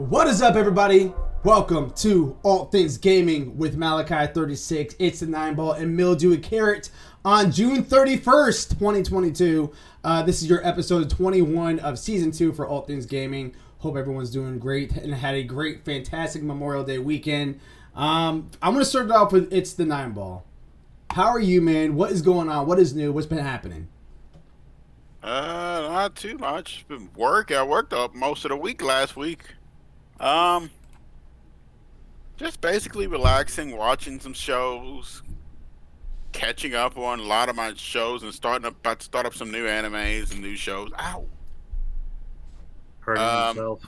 What is up, everybody? Welcome to ALWT Things Gaming with Malachi36. It's the 9-ball and Mildew Carrot on June 31st, 2022. This is your episode 21 of Season 2 for ALWT Things Gaming. Hope everyone's doing great and had a great, fantastic Memorial Day weekend. I'm going to start it off with It's the 9-ball. How are you, man? What is going on? What is new? What's been happening? Not too much. It's been work. I worked up most of the week last week. Just basically relaxing, watching some shows, catching up on a lot of my shows, and about to start up some new animes and new shows. Ow. Hurting himself.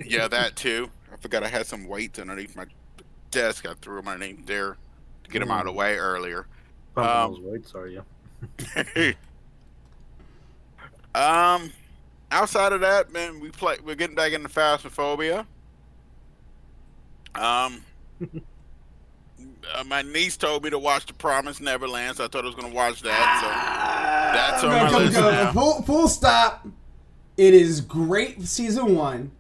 Yeah, that too. I forgot I had some weights underneath my desk. I threw them underneath there to get them out of the way earlier. Pumping those weights, are you? Outside of that, man, we're getting back into Phasmophobia. My niece told me to watch The Promised Neverland, so I thought I was going to watch that. So that's on my list now. Full stop. It is great season 1.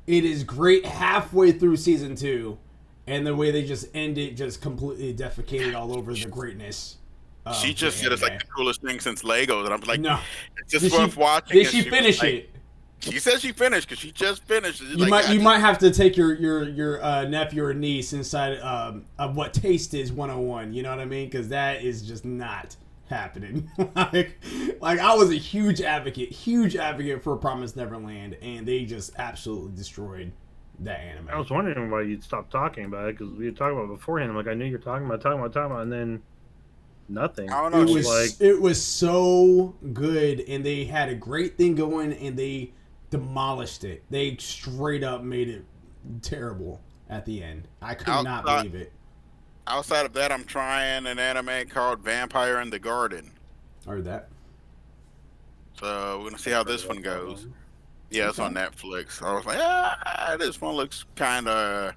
It is great halfway through season 2. And the way they just end it just completely defecated all over the greatness. She just said it's like the coolest thing since Legos, and I'm like, no. It's just worth watching. Did she finish it? She said she finished because she just finished it. You might have to take your nephew or niece inside of what taste is 101. You know what I mean? Because that is just not happening. like I was a huge advocate for Promised Neverland, and they just absolutely destroyed that anime. I was wondering why you'd stop talking about it, because we had talked about it beforehand. I'm like, I knew you were talking about, and then nothing. I don't know. It was so good, and they had a great thing going, and they demolished it. They straight up made it terrible at the end. I could not believe it. Outside of that, I'm trying an anime called Vampire in the Garden. I heard that. So we're gonna see how this one goes. Yeah, it's on Netflix. I was like, this one looks kind of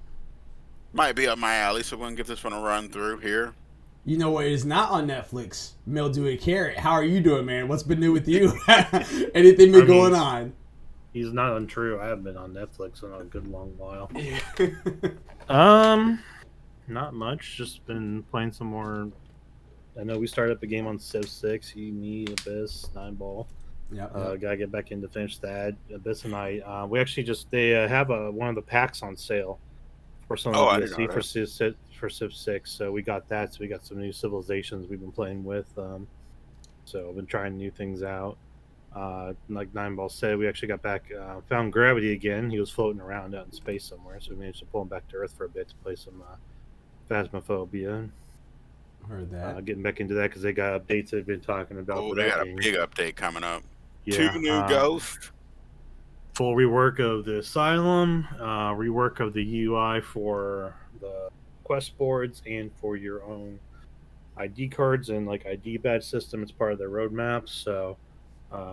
might be up my alley, so we're gonna give this one a run through here. You know what is not on Netflix? Mildew and Carrot. How are you doing, man? What's been new with you? Anything been going on? He's not untrue. I haven't been on Netflix in a good long while. Yeah. Not much. Just been playing some more. I know we started up a game on Civ 6. Me, Abyss, 9-ball. Yeah. Gotta get back in to finish that. Abyss and I. We actually they have one of the packs on sale for some of the DLC for Civ 6. So we got that. So we got some new civilizations we've been playing with. So I've been trying new things out. Like 9-ball said, we actually got back, found Gravity again. He was floating around out in space somewhere, so we managed to pull him back to Earth for a bit to play some Phasmophobia. Heard that. Getting back into that because they got updates they've been talking about. Oh, they got a big update coming up. Yeah, 2 new ghosts. Full rework of the Asylum, rework of the UI for the quest boards and for your own ID cards and like ID badge system. It's part of their roadmap, so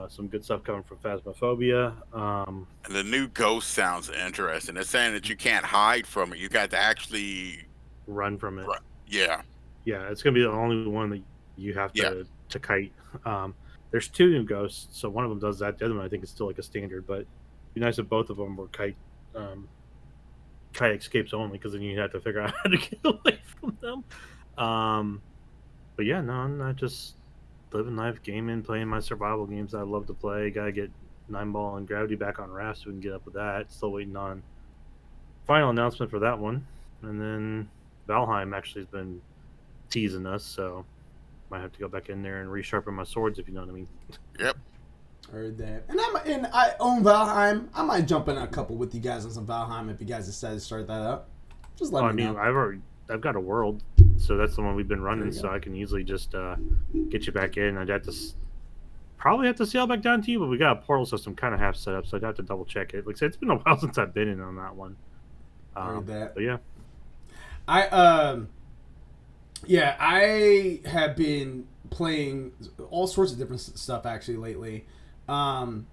some good stuff coming from Phasmophobia. And the new ghost sounds interesting. They're saying that you can't hide from it. You got to actually run from it. Yeah. Yeah, it's gonna be the only one that you have to kite. There's 2 new ghosts, so one of them does that. The other one I think is still like a standard, but it'd be nice if both of them were kite escapes only, because then you have to figure out how to get away from them. But yeah, no, I'm not just living life, gaming, playing my survival games I love to play. Gotta get 9-ball and Gravity back on Raft so we can get up with that. Still waiting on final announcement for that one. And then Valheim actually has been teasing us, so might have to go back in there and resharpen my swords, if you know what I mean. Yep. Heard that. And I own Valheim. I might jump in a couple with you guys on some Valheim if you guys decide to start that up. Just let me know. I've got a world, so that's the one we've been running, so I can easily just get you back in. I'd have to probably have to sail back down to you, but we got a portal system kind of half set up, so I'd have to double check it. Like I said, it's been a while since I've been in on that one. Heard that. But yeah. I have been playing all sorts of different stuff actually lately. Right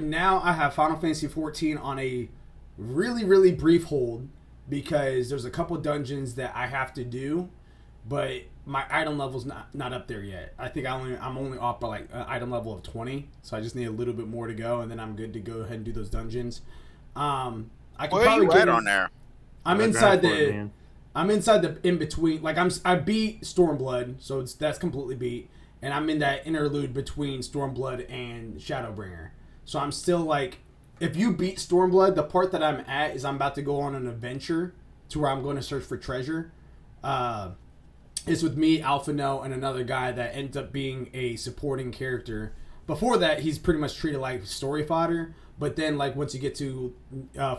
now I have Final Fantasy 14 on a really, really brief hold because there's a couple dungeons that I have to do but my item level's not up there yet. I think I'm only off by like an item level of 20, so I just need a little bit more to go, and then I'm good to go ahead and do those dungeons. I can Where are you at on there? I'm inside the in between. Like I beat Stormblood, so that's completely beat, and I'm in that interlude between Stormblood and Shadowbringer. So I'm still like, if you beat Stormblood, the part that I'm at is I'm about to go on an adventure to where I'm going to search for treasure. It's with me, Alphano, and another guy that ends up being a supporting character. Before that, he's pretty much treated like story fodder. But then, like, once you get to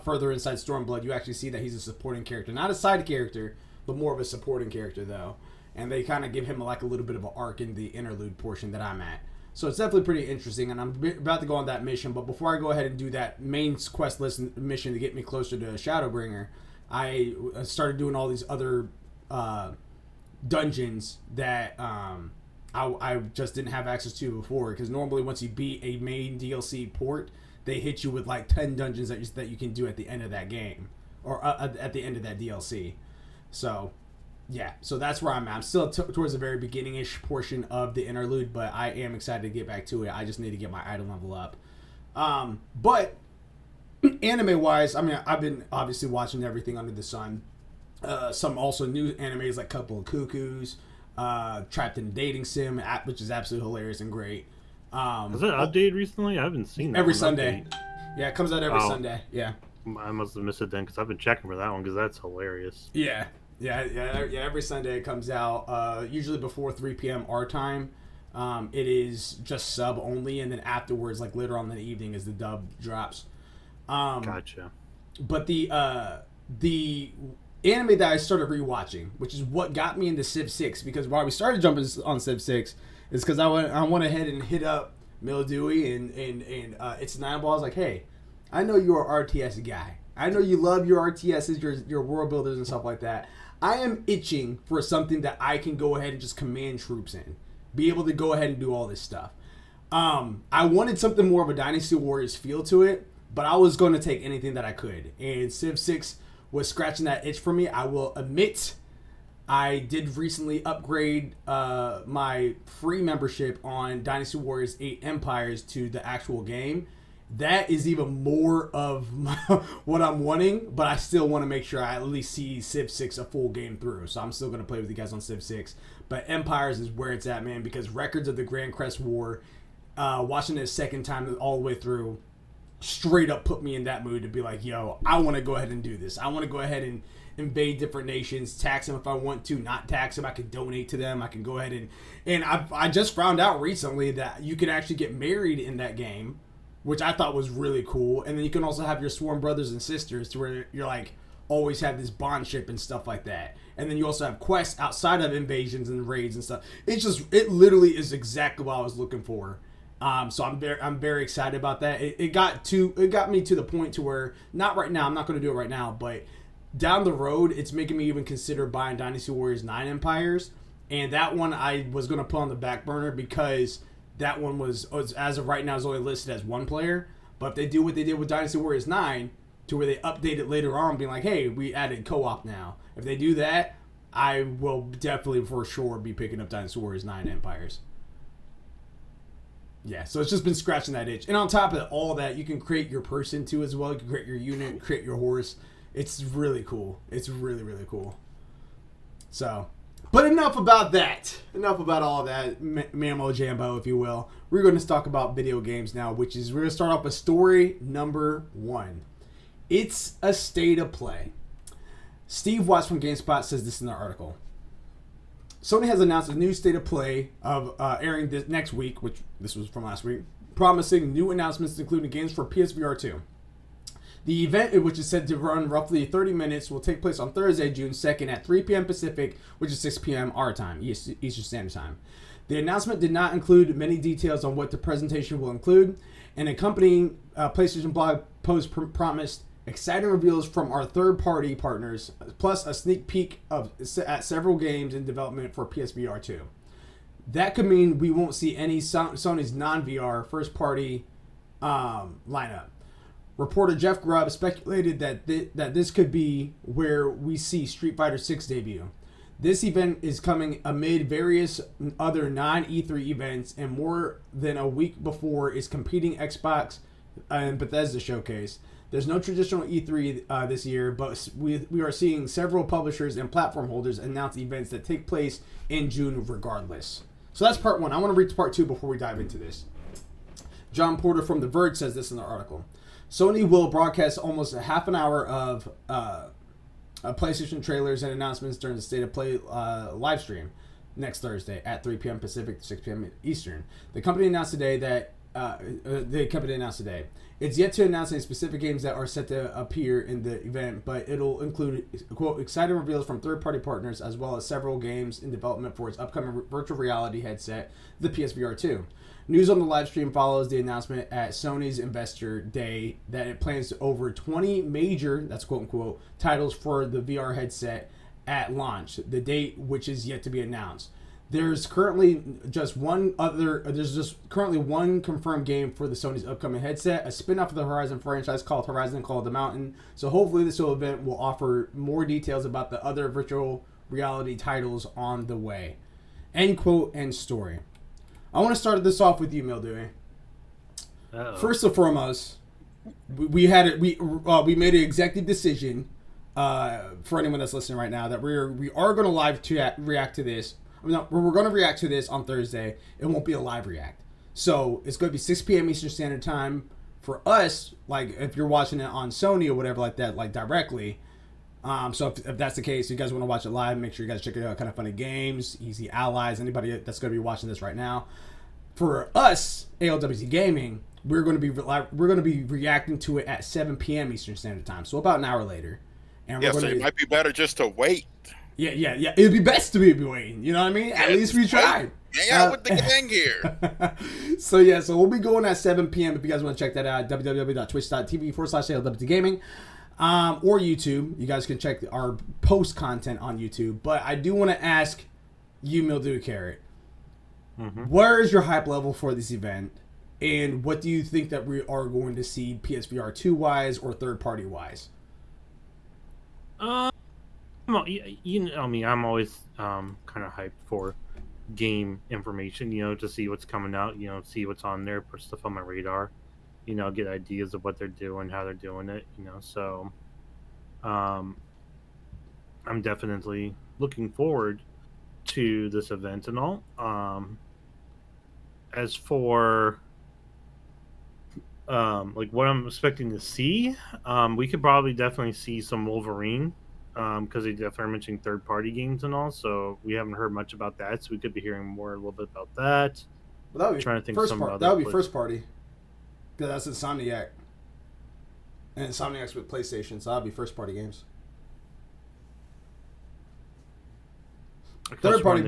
further inside Stormblood, you actually see that he's a supporting character. Not a side character, but more of a supporting character, though. And they kind of give him, like, a little bit of an arc in the interlude portion that I'm at. So it's definitely pretty interesting, and I'm about to go on that mission. But before I go ahead and do that main quest list mission to get me closer to Shadowbringer, I started doing all these other dungeons that I just didn't have access to before. Because normally once you beat a main DLC port, they hit you with like 10 dungeons that you can do at the end of that game. Or at the end of that DLC. So, yeah. So that's where I'm at. I'm still towards the very beginning-ish portion of the interlude, but I am excited to get back to it. I just need to get my item level up. But anime-wise, I mean, I've been obviously watching everything under the sun. Some also new animes like Couple of Cuckoos, Trapped in a Dating Sim, which is absolutely hilarious and great. Has it updated recently? I haven't seen that. Every Sunday. Yeah, it comes out every Sunday. Yeah. I must have missed it then because I've been checking for that one because that's hilarious. Yeah. Every Sunday it comes out, usually before 3 p.m. our time. It is just sub only, and then afterwards, like later on in the evening, as the dub drops. Gotcha. But the anime that I started rewatching, which is what got me into Civ 6, because why we started jumping on Civ 6 is because I went ahead and hit up Mildewy and It's Nine Ball. I was like, hey, I know you're an RTS guy. I know you love your RTSs, your world builders and stuff like that. I am itching for something that I can go ahead and just command troops in. Be able to go ahead and do all this stuff. I wanted something more of a Dynasty Warriors feel to it, but I was going to take anything that I could. And Civ 6 was scratching that itch for me. I will admit, I did recently upgrade my free membership on Dynasty Warriors 8 Empires to the actual game. That is even more of what I'm wanting, but I still want to make sure I at least see Civ 6 a full game through. So I'm still going to play with you guys on Civ 6. But Empires is where it's at, man, because Records of the Grand Crest War, watching it a second time all the way through, straight up put me in that mood to be like, yo, I want to go ahead and do this. I want to go ahead and invade different nations, tax them if I want to, not tax them. I can donate to them. I can go ahead and I just found out recently that you can actually get married in that game, which I thought was really cool. And then you can also have your sworn brothers and sisters to where you're like always have this bondship and stuff like that. And then you also have quests outside of invasions and raids and stuff. It literally is exactly what I was looking for. So I'm very excited about that. It got me to the point to where, not right now, I'm not going to do it right now, but down the road, it's making me even consider buying Dynasty Warriors 9 Empires. And that one I was going to put on the back burner because that one was, as of right now, is only listed as one player. But if they do what they did with Dynasty Warriors 9, to where they update it later on, being like, hey, we added co-op now. If they do that, I will definitely for sure be picking up Dynasty Warriors 9 Empires. Yeah, so it's just been scratching that itch. And on top of all that, you can create your person too as well. You can create your unit, create your horse. It's really cool. It's really, really cool. So, but enough about that. Enough about all that mammo jambo, if you will. We're going to talk about video games now, which is we're going to start off with story number 1. It's a state of play. Steve Watts from GameSpot says this in the article. Sony has announced a new state of play of airing this next week, which this was from last week, promising new announcements including games for PSVR 2. The event, which is said to run roughly 30 minutes, will take place on Thursday, June 2nd at 3 p.m. Pacific, which is 6 p.m. our time, Eastern Standard Time. The announcement did not include many details on what the presentation will include. An accompanying PlayStation blog post promised exciting reveals from our third-party partners, plus a sneak peek at several games in development for PSVR 2. That could mean we won't see any Sony's non-VR first-party lineup. Reporter Jeff Grubb speculated that this could be where we see Street Fighter 6 debut. This event is coming amid various other non-E3 events, and more than a week before is competing Xbox and Bethesda showcase. There's no traditional E3 this year, but we are seeing several publishers and platform holders announce events that take place in June regardless. So that's part one. I want to read part two before we dive into this. John Porter from The Verge says this in the article. Sony will broadcast almost a half an hour of PlayStation trailers and announcements during the State of Play live stream next Thursday at 3 p.m. Pacific, 6 p.m. Eastern. The company announced today it's yet to announce any specific games that are set to appear in the event, but it'll include, quote, exciting reveals from third-party partners as well as several games in development for its upcoming virtual reality headset, the PSVR 2. News on the live stream follows the announcement at Sony's Investor Day that it plans to over 20 major, that's quote-unquote, titles for the VR headset at launch, the date which is yet to be announced. There's currently one confirmed game for the Sony's upcoming headset, a spin-off of the Horizon franchise called Horizon Call of the Mountain. So hopefully this event will offer more details about the other virtual reality titles on the way. End quote, end story. I want to start this off with you, Mildewy. First and foremost, we made an executive decision for anyone that's listening right now that we are going to live react to this. We're going to react to this on Thursday. It won't be a live react. So it's going to be 6 p.m. Eastern Standard Time for us. Like if you're watching it on Sony or whatever like that, like directly. So if that's the case, you guys want to watch it live, make sure you guys check it out. Kind of Funny Games, Easy Allies, anybody that's going to be watching this right now. For us, ALWT Gaming, we're going to be reacting to it at 7 p.m. Eastern Standard Time. So about an hour later. And so it might be better just to wait. Yeah. It'd be best to be waiting. You know what I mean? At least we tried. Hang out with the gang here. So we'll be going at 7 p.m. If you guys want to check that out, www.twitch.tv/ALWT Gaming. Or YouTube. You guys can check our post content on YouTube. But I do want to ask you, Mildew Carrot, where is your hype level for this event? And what do you think that we are going to see PSVR 2 wise or third party wise? You know me, I'm always kind of hyped for game information, to see what's coming out, see what's on there, put stuff on my radar, get ideas of what they're doing, how they're doing it, so I'm definitely looking forward to this event and all. As for like what I'm expecting to see, we could probably definitely see some Wolverine, because they definitely mentioning third-party games and all, so we haven't heard much about that, so we could be hearing a little bit about that. Well, that would be trying to think first part. That would be first party, because that's Insomniac, and Insomniac's with PlayStation, so that'd be first party games. Third party.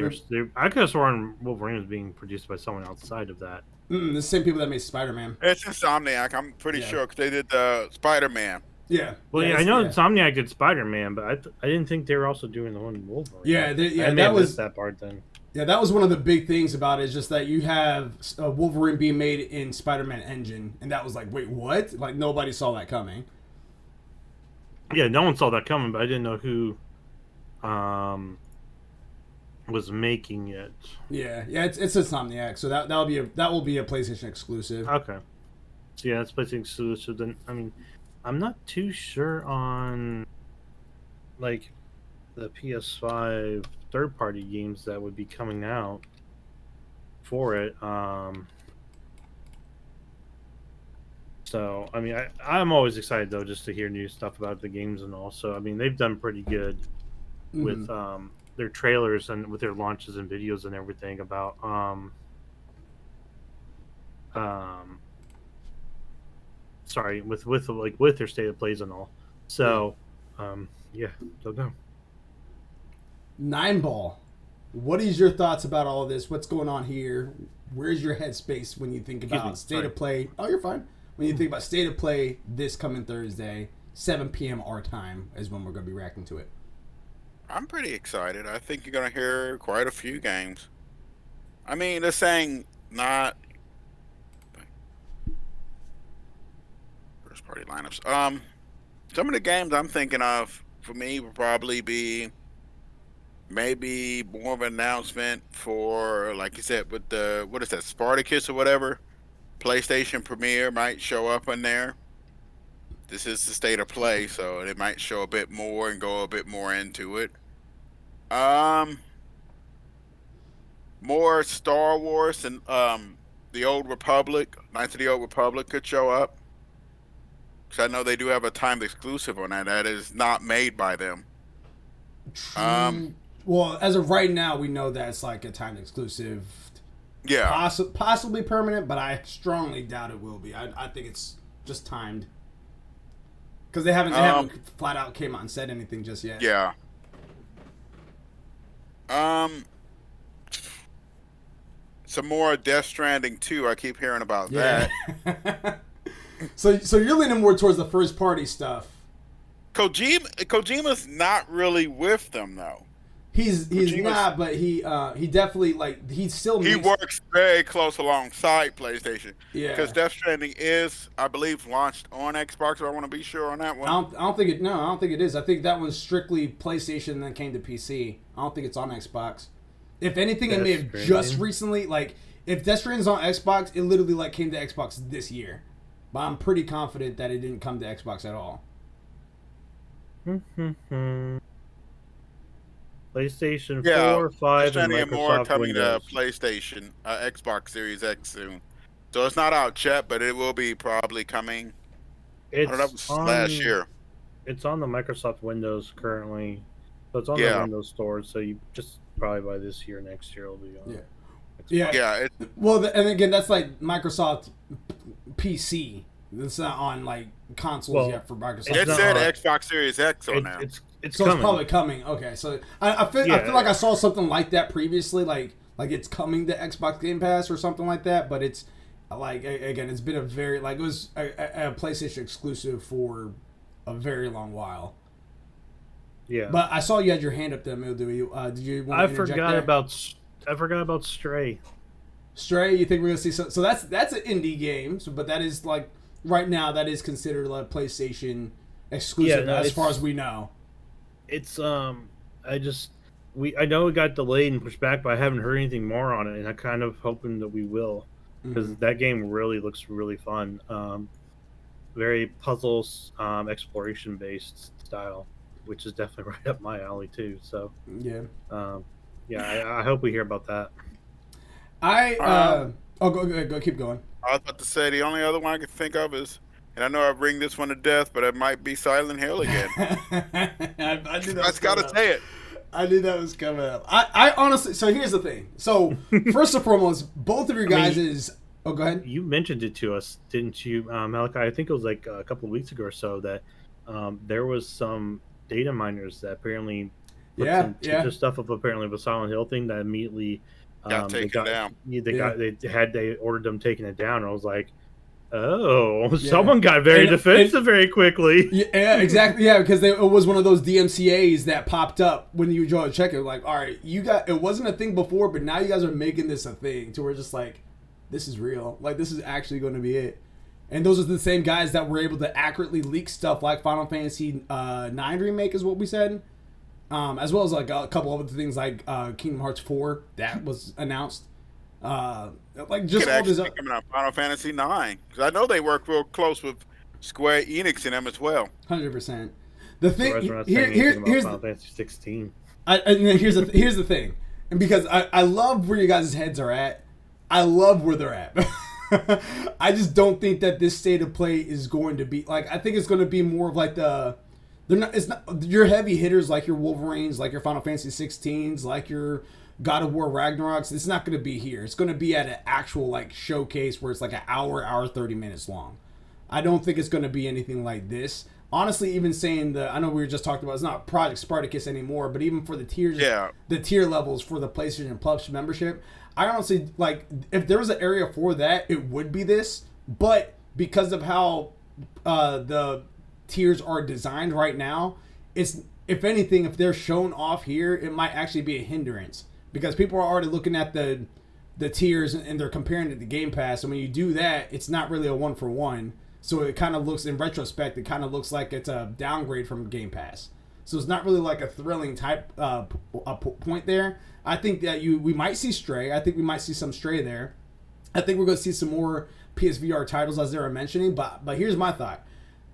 I could have sworn Wolverine was being produced by someone outside of that. The same people that made Spider-Man. It's Insomniac. I'm pretty sure because they did Spider-Man. Yeah. Well, I know Insomniac did Spider-Man, but I didn't think they were also doing the one Wolverine. Yeah, that was that part then. Yeah, that was one of the big things about it, is just that you have Wolverine being made in Spider-Man engine, and that was like, wait, what? Like nobody saw that coming. Yeah, no one saw that coming, but I didn't know who was making it. Yeah, it's Insomniac, so that will be a PlayStation exclusive. Okay. So yeah, it's PlayStation exclusive. Then I'm not too sure on like the PS5 third-party games that would be coming out for it. So I'm always excited though just to hear new stuff about the games and all. So they've done pretty good with their trailers and with their launches and videos and everything about with their state of plays and all. So don't know. Nineball, what is your thoughts about all of this? What's going on here? Where's your headspace when you think about state of play? Oh, you're fine. When you think about state of play this coming Thursday, 7 p.m. our time is when we're going to be reacting to it. I'm pretty excited. I think you're going to hear quite a few games. They're saying not first party lineups. Some of the games I'm thinking of for me would probably be maybe more of an announcement for, like you said, with the, what is that, Spartacus or whatever, PlayStation Premiere might show up in there. This is the state of play, so they might show a bit more and go a bit more into it. More Star Wars and the Old Republic, Knights of the Old Republic could show up. Because I know they do have a timed exclusive on that. That is not made by them. Well, as of right now, we know that it's like a timed exclusive. Yeah. Possibly permanent, but I strongly doubt it will be. I think it's just timed. Because they haven't flat out came out and said anything just yet. Yeah. Some more Death Stranding 2. I keep hearing about that. So you're leaning more towards the first party stuff. Kojima's not really with them though. He's not, but he definitely he still works very close alongside PlayStation. Yeah. Because Death Stranding is, I believe, launched on Xbox. I want to be sure on that one. I don't think it is. I think that was strictly PlayStation and then came to PC. I don't think it's on Xbox. If anything, it may have just recently, if Death Stranding's on Xbox, it literally came to Xbox this year. But I'm pretty confident that it didn't come to Xbox at all. PlayStation 4, 5, and Microsoft more coming Windows. to PlayStation, Xbox Series X soon. So it's not out yet, but it will be probably coming. It's last year. It's on the Microsoft Windows currently. So it's on the Windows store. So you just probably by this year, next year, it'll be on. Yeah. And again, that's Microsoft PC. It's not on consoles yet for Microsoft. It said Xbox Series X on there. It's probably coming. Okay, so I feel like I saw something like that previously, like it's coming to Xbox Game Pass or something like that. But it's again, it's been a very it was a PlayStation exclusive for a very long while. Yeah. But I saw you had your hand up there, Mildew. Did you want to interject I forgot about Stray. Stray, you think we're gonna see so that's an indie game, but that is right now that is considered a PlayStation exclusive as far as we know. It's I know it got delayed and pushed back, but I haven't heard anything more on it, and I'm kind of hoping that we will, because that game really looks really fun. Very puzzles, exploration based style, which is definitely right up my alley too. So I hope we hear about that. Go keep going. I was about to say the only other one I could think of is, and I know I bring this one to death, but it might be Silent Hill again. I knew that. I gotta say it. I knew that was coming up. I honestly. So here's the thing. So first and foremost, both of your guys is. Oh, go ahead. You mentioned it to us, didn't you, Malachi? I think it was a couple of weeks ago or so that there was some data miners that apparently put some teaser stuff up apparently with Silent Hill thing that immediately got taken down. They ordered them taking it down. And I was like, someone got very defensive very quickly. Yeah, exactly. Yeah, because it was one of those DMCA's that popped up when you go to check it. All right, it wasn't a thing before, but now you guys are making this a thing. To where just this is real. This is actually going to be it. And those are the same guys that were able to accurately leak stuff like Final Fantasy 9 Remake is what we said. As well as a couple other things like Kingdom Hearts 4 that was announced. Just all this coming out Final Fantasy 9, because I know they work real close with Square Enix in them as well. 100%. The thing here's Final Fantasy 16. Here's the thing, and because I love where you guys' heads are at, I love where they're at. I just don't think that this state of play is going to be I think it's going to be more of it's not your heavy hitters like your Wolverines, like your Final Fantasy 16s, like your God of War Ragnaroks. It's not going to be here. It's going to be at an actual showcase where it's an hour 30 minutes long. I don't think it's going to be anything like this. Honestly, even saying I know we were just talking about it's not Project Spartacus anymore, but even for the tiers, the tier levels for the PlayStation Plus membership, I honestly if there was an area for that, it would be this. But because of how the tiers are designed right now, it's if anything, if they're shown off here, it might actually be a hindrance because people are already looking at the tiers and they're comparing it to Game Pass. And when you do that, it's not really a 1-for-1. So it kind of looks, in retrospect, it kind of looks like it's a downgrade from Game Pass. So it's not really like a thrilling type point there. I think that we might see Stray. I think we might see some Stray there. I think we're going to see some more PSVR titles as they were mentioning. But here's my thought.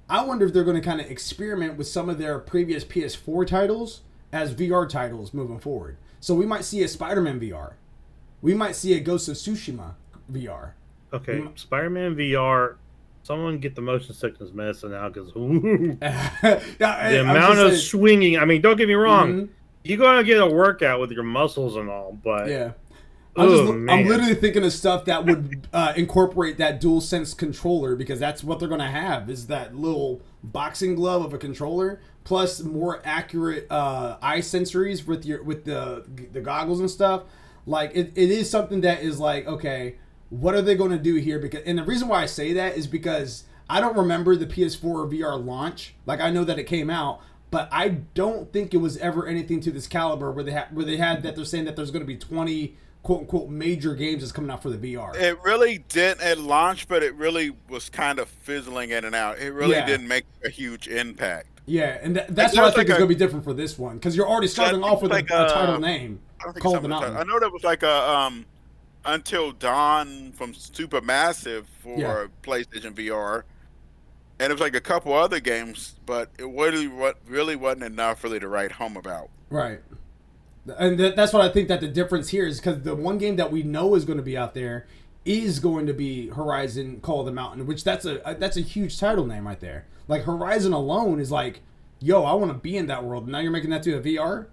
I wonder if they're going to kind of experiment with some of their previous PS4 titles as VR titles moving forward. So we might see a Spider-Man VR. We might see a Ghost of Tsushima VR. Okay, Spider-Man VR. Someone get the motion sickness medicine out because the amount of swinging. I mean, don't get me wrong. Mm-hmm. You're going to get a workout with your muscles and all, but yeah. I'm literally thinking of stuff that would incorporate that DualSense controller, because that's what they're going to have, is that little boxing glove of a controller plus more accurate eye sensories with the goggles and stuff. Like it is something that is like, okay, what are they going to do here? And the reason why I say that is because I don't remember the PS4 VR launch. Like, I know that it came out, but I don't think it was ever anything to this caliber where they had that they're saying that there's going to be 20 quote unquote major games that's coming out for the VR. It really didn't at launch, but it really was kind of fizzling in and out. It really didn't make a huge impact. Yeah, and that's what I think is going to be different for this one, because you're already starting off with a title name called The Mountain. I know there was like a Until Dawn from Supermassive for PlayStation VR, and it was like a couple other games, but it really wasn't enough really to write home about. Right. And that's what I think that the difference here is, because the one game that we know is going to be out there is going to be Horizon Call of the Mountain, which that's a huge title name right there. Like, Horizon alone is like, yo, I want to be in that world. And now you're making that to a VR?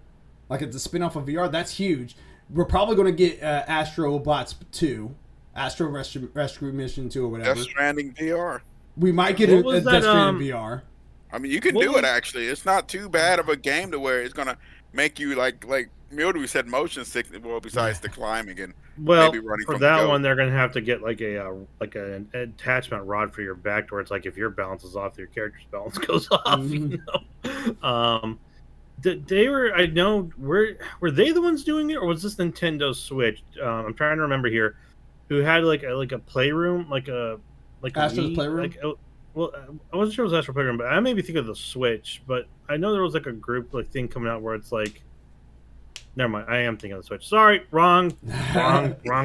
Like, it's a spin-off of VR? That's huge. We're probably going to get ALWT 2, Astro Rescue Mission 2 or whatever. Death Stranding VR. We might get a Death Stranding VR. I mean, you can do it, actually. It's not too bad of a game to where it's going to make you, like Mildew said, motion sickness, well, besides the climbing and maybe running for that one, they're going to have to get like an attachment rod for your back, where it's like if your balance is off, your character's balance goes off. Mm-hmm. You know? They were, I know, were they the ones doing it, or was this Nintendo Switch? I'm trying to remember here, who had like a playroom, like Astro's Playroom. Well, I wasn't sure it was Astro Playroom, but I maybe think of the Switch. But I know there was like a group thing coming out where it's like, never mind, I am thinking of the Switch. Sorry, wrong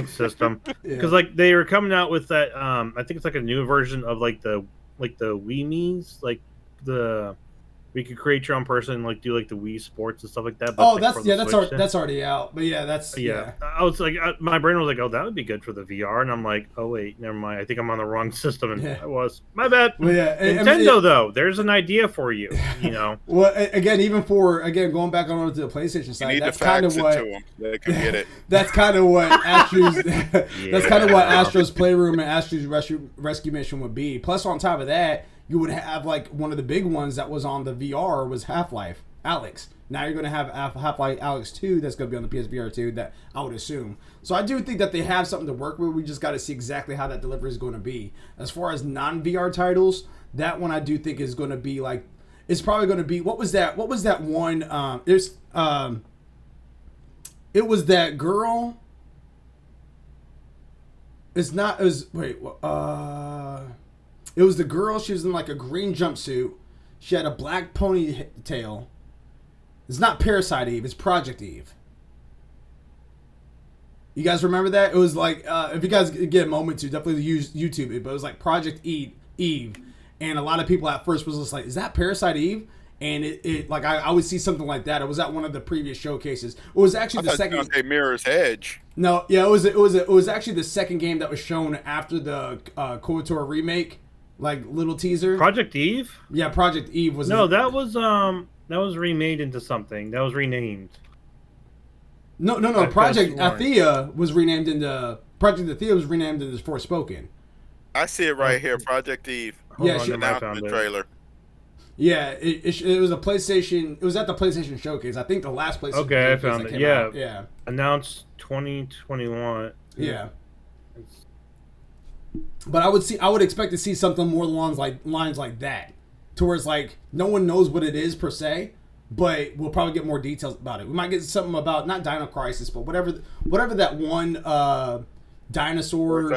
system. Because like they were coming out with that. I think it's like a new version of like the Wii Mii's, like we could create your own person and like do like the Wii Sports and stuff like that. But, that's already out. But yeah. I was like, my brain was like, oh, that would be good for the VR, and I'm like, oh wait, never mind. I think I'm on the wrong system, and I was my bad. Well, Nintendo though, there's an idea for you, you know. Well, again, going back on to the PlayStation side, that's kind of what they can get it. That's kind of what Astro's Playroom and Astro's Rescue Mission would be. Plus, on top of that, you would have like one of the big ones that was on the VR was Half-Life Alyx. Now you're going to have Half-Life Alyx 2 that's going to be on the PSVR 2, that I would assume. So I do think that they have something to work with. We just got to see exactly how that delivery is going to be. As far as non-VR titles, that one I do think is going to be like, it's probably going to be, what was that one? It was that girl. It was the girl. She was in like a green jumpsuit. She had a black ponytail. It's not Parasite Eve. It's Project Eve. You guys remember that? It was like, if you guys get a moment to, definitely use YouTube it. But it was like Project Eve. And a lot of people at first was just like, is that Parasite Eve? And it like, I would see something like that. It was at one of the previous showcases. It was actually the second. I thought you were gonna say Mirror's Edge. No, yeah, it was actually the second game that was shown after the KOTOR remake. Like little teaser. Project Eve? Yeah, Project Eve was. No, that was remade into something. That was renamed. No. Project Athea was renamed into Forspoken. I see it right here, Project Eve. She announced in the trailer. Yeah, it was a PlayStation. It was at the PlayStation Showcase. I think the last PlayStation. Okay, I found it. Yeah, yeah. Announced 2021. Yeah. But I would expect to see something more along lines like that, to where it's like no one knows what it is per se, but we'll probably get more details about it. We might get something about not Dino Crisis, but whatever that one dinosaur.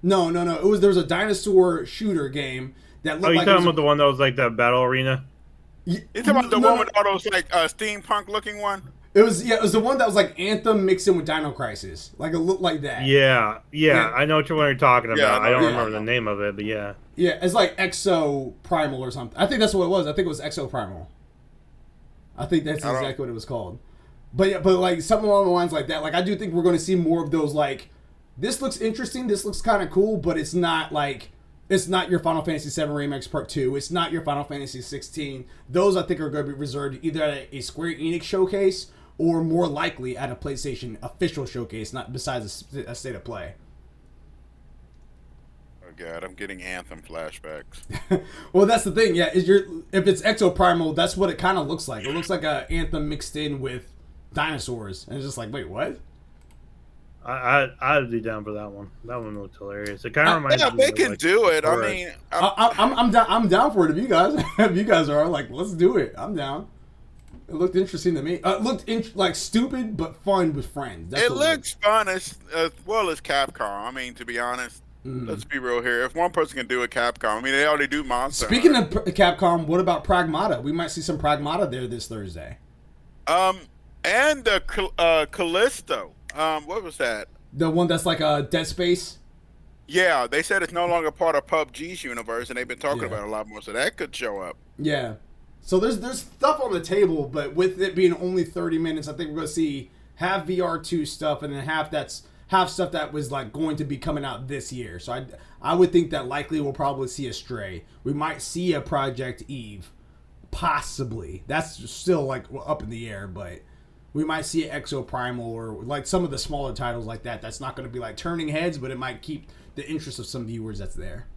No. There was a dinosaur shooter game that looked like. Oh, you talking about the one that was like the battle arena? You talking about the one with all those like steampunk looking one? It was the one that was like Anthem mixed in with Dino Crisis. Like it looked like that. Yeah. I know what you're talking about. Yeah, I don't remember the name of it, but yeah. Yeah, it's like Exo Primal or something. I think that's what it was. I think it was Exo Primal. I think that's exactly what it was called. But yeah, but like something along the lines like that. Like I do think we're going to see more of those. Like this looks interesting. This looks kind of cool, but it's not like it's not your Final Fantasy VII Remix Part 2. It's not your Final Fantasy 16. Those I think are going to be reserved either at a Square Enix showcase or more likely at a PlayStation official showcase, not besides a state of play. Oh god, I'm getting Anthem flashbacks. Well, that's the thing. Yeah, if it's Exo Primal, that's what it kind of looks like. It looks like a Anthem mixed in with dinosaurs, and it's just like, wait, what? I'd be down for that one. That one looked hilarious. It kind of reminds me. Yeah, they can like, do it. I mean, I'm down for it if you guys are like, let's do it. I'm down. It looked interesting to me. It looked like stupid but fun with friends. That's it looks fun as well as Capcom. I mean, to be honest, let's be real here. If one person can do it, Capcom. I mean, they already do Monster. Speaking of Capcom, what about Pragmata? We might see some Pragmata there this Thursday. And Callisto. What was that? The one that's like a Dead Space. Yeah, they said it's no longer part of PUBG's universe, and they've been talking about it a lot more. So that could show up. Yeah. So there's stuff on the table, but with it being only 30 minutes, I think we're going to see half VR2 stuff and then half stuff that was like going to be coming out this year. So I would think that likely we'll probably see a Stray. We might see a Project Eve, possibly. That's still like up in the air, but we might see an Exo Primal or like some of the smaller titles like that. That's not going to be like turning heads, but it might keep the interest of some viewers that's there.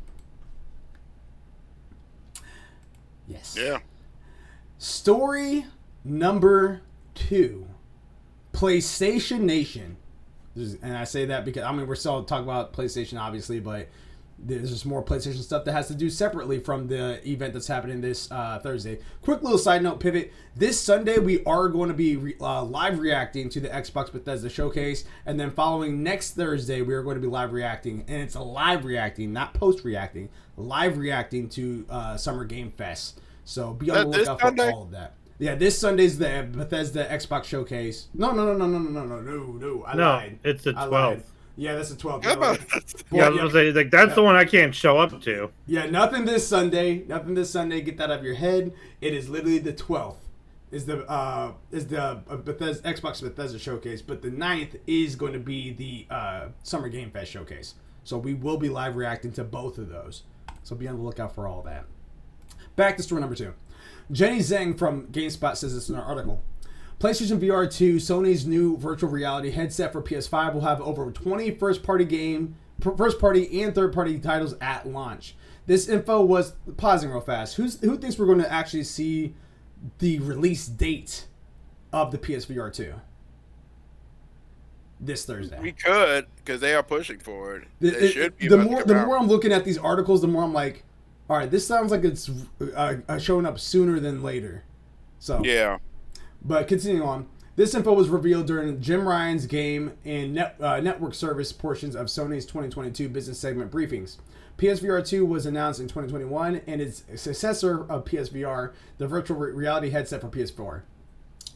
Yes. Yeah. Story number 2, PlayStation Nation. And I say that because, I mean, we're still talking about PlayStation, obviously, but there's just more PlayStation stuff that has to do separately from the event that's happening this Thursday. Quick little side note pivot. This Sunday, we are going to be live reacting to the Xbox Bethesda Showcase. And then following next Thursday, we are going to be live reacting. And it's a live reacting, not post-reacting. Live reacting to Summer Game Fest. So be on the lookout for all of that. Yeah, this Sunday's the Bethesda Xbox Showcase. No. I lied. It's the 12th. Yeah, that's the 12th. Yeah, I was gonna say, like, that's the one I can't show up to. Yeah, nothing this Sunday. Get that out of your head. It is literally the 12th. Is the Bethesda, Xbox Bethesda Showcase, but the 9th is going to be the Summer Game Fest Showcase. So we will be live reacting to both of those. So be on the lookout for all that. Back to story number 2. Jenny Zhang from GameSpot says this in our article. PlayStation VR 2, Sony's new virtual reality headset for PS5, will have over 20 first-party and third-party titles at launch. This info was pausing real fast. Who thinks we're going to actually see the release date of the PSVR 2 this Thursday? We could, because they are pushing for it. The more I'm looking at these articles, the more I'm like, all right, this sounds like it's showing up sooner than later. So yeah. But continuing on, this info was revealed during Jim Ryan's game and network service portions of Sony's 2022 business segment briefings. PSVR 2 was announced in 2021 and its successor of PSVR, the virtual reality headset for PS4.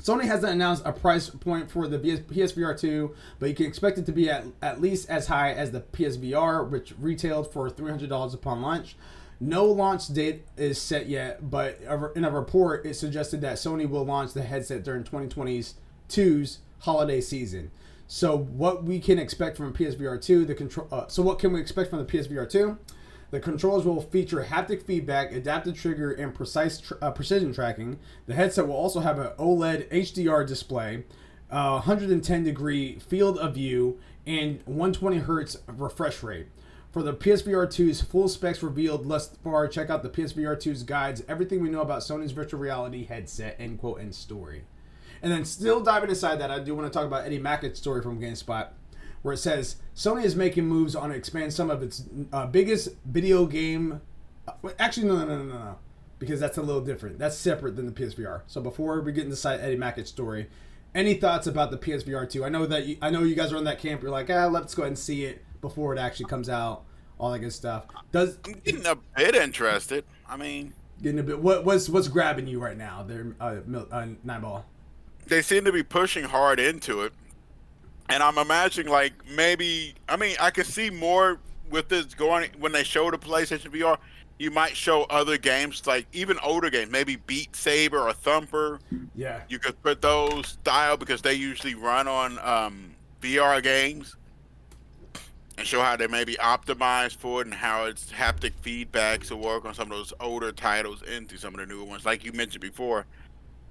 Sony hasn't announced a price point for the PSVR 2, but you can expect it to be at least as high as the PSVR, which retailed for $300 upon launch. No launch date is set yet, but in a report, it suggested that Sony will launch the headset during 2022's holiday season. So what we can expect from PSVR 2, what can we expect from the PSVR 2? The controllers will feature haptic feedback, adaptive trigger, and precise precision tracking. The headset will also have an OLED HDR display, 110-degree field of view, and 120 hertz refresh rate. For the PSVR 2's full specs revealed thus far, check out the PSVR 2's guides, everything we know about Sony's virtual reality headset, end quote, end story. And then still diving inside that, I do want to talk about Eddie Mackett's story from GameSpot, where it says, Sony is making moves on to expand some of its biggest video game... Actually, no. Because that's a little different. That's separate than the PSVR. So before we get inside Eddie Mackett's story, any thoughts about the PSVR 2? I know you guys are on that camp. You're like, let's go ahead and see it before it actually comes out, all that good stuff. I'm getting a bit interested. I mean, getting a bit. What's grabbing you right now? There, Nine Ball. They seem to be pushing hard into it, and I'm imagining like maybe. I mean, I can see more with this going when they show the PlayStation VR. You might show other games, like even older games, maybe Beat Saber or Thumper. Yeah. You could put those style because they usually run on VR games and show how they may be optimized for it and how its haptic feedbacks will work on some of those older titles into some of the newer ones. Like you mentioned before,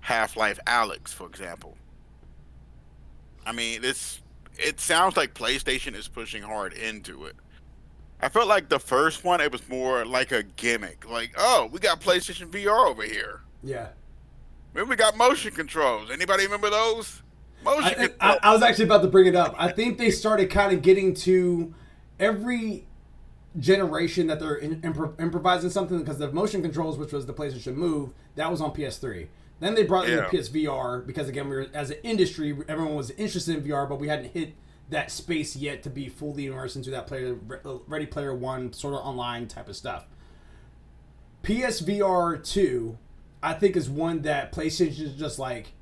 Half-Life Alyx, for example. I mean, it sounds like PlayStation is pushing hard into it. I felt like the first one, it was more like a gimmick. Like, oh, we got PlayStation VR over here. Yeah. Maybe we got motion controls. Anybody remember those? Motion controls. I was actually about to bring it up. I think they started kind of getting to every generation that they're improvising something, because the motion controls, which was the PlayStation Move, that was on PS3. Then they brought in the PSVR because, again, we were, as an industry, everyone was interested in VR, but we hadn't hit that space yet to be fully immersed into that Ready Player One sort of online type of stuff. PSVR 2, I think, is one that PlayStation is just like,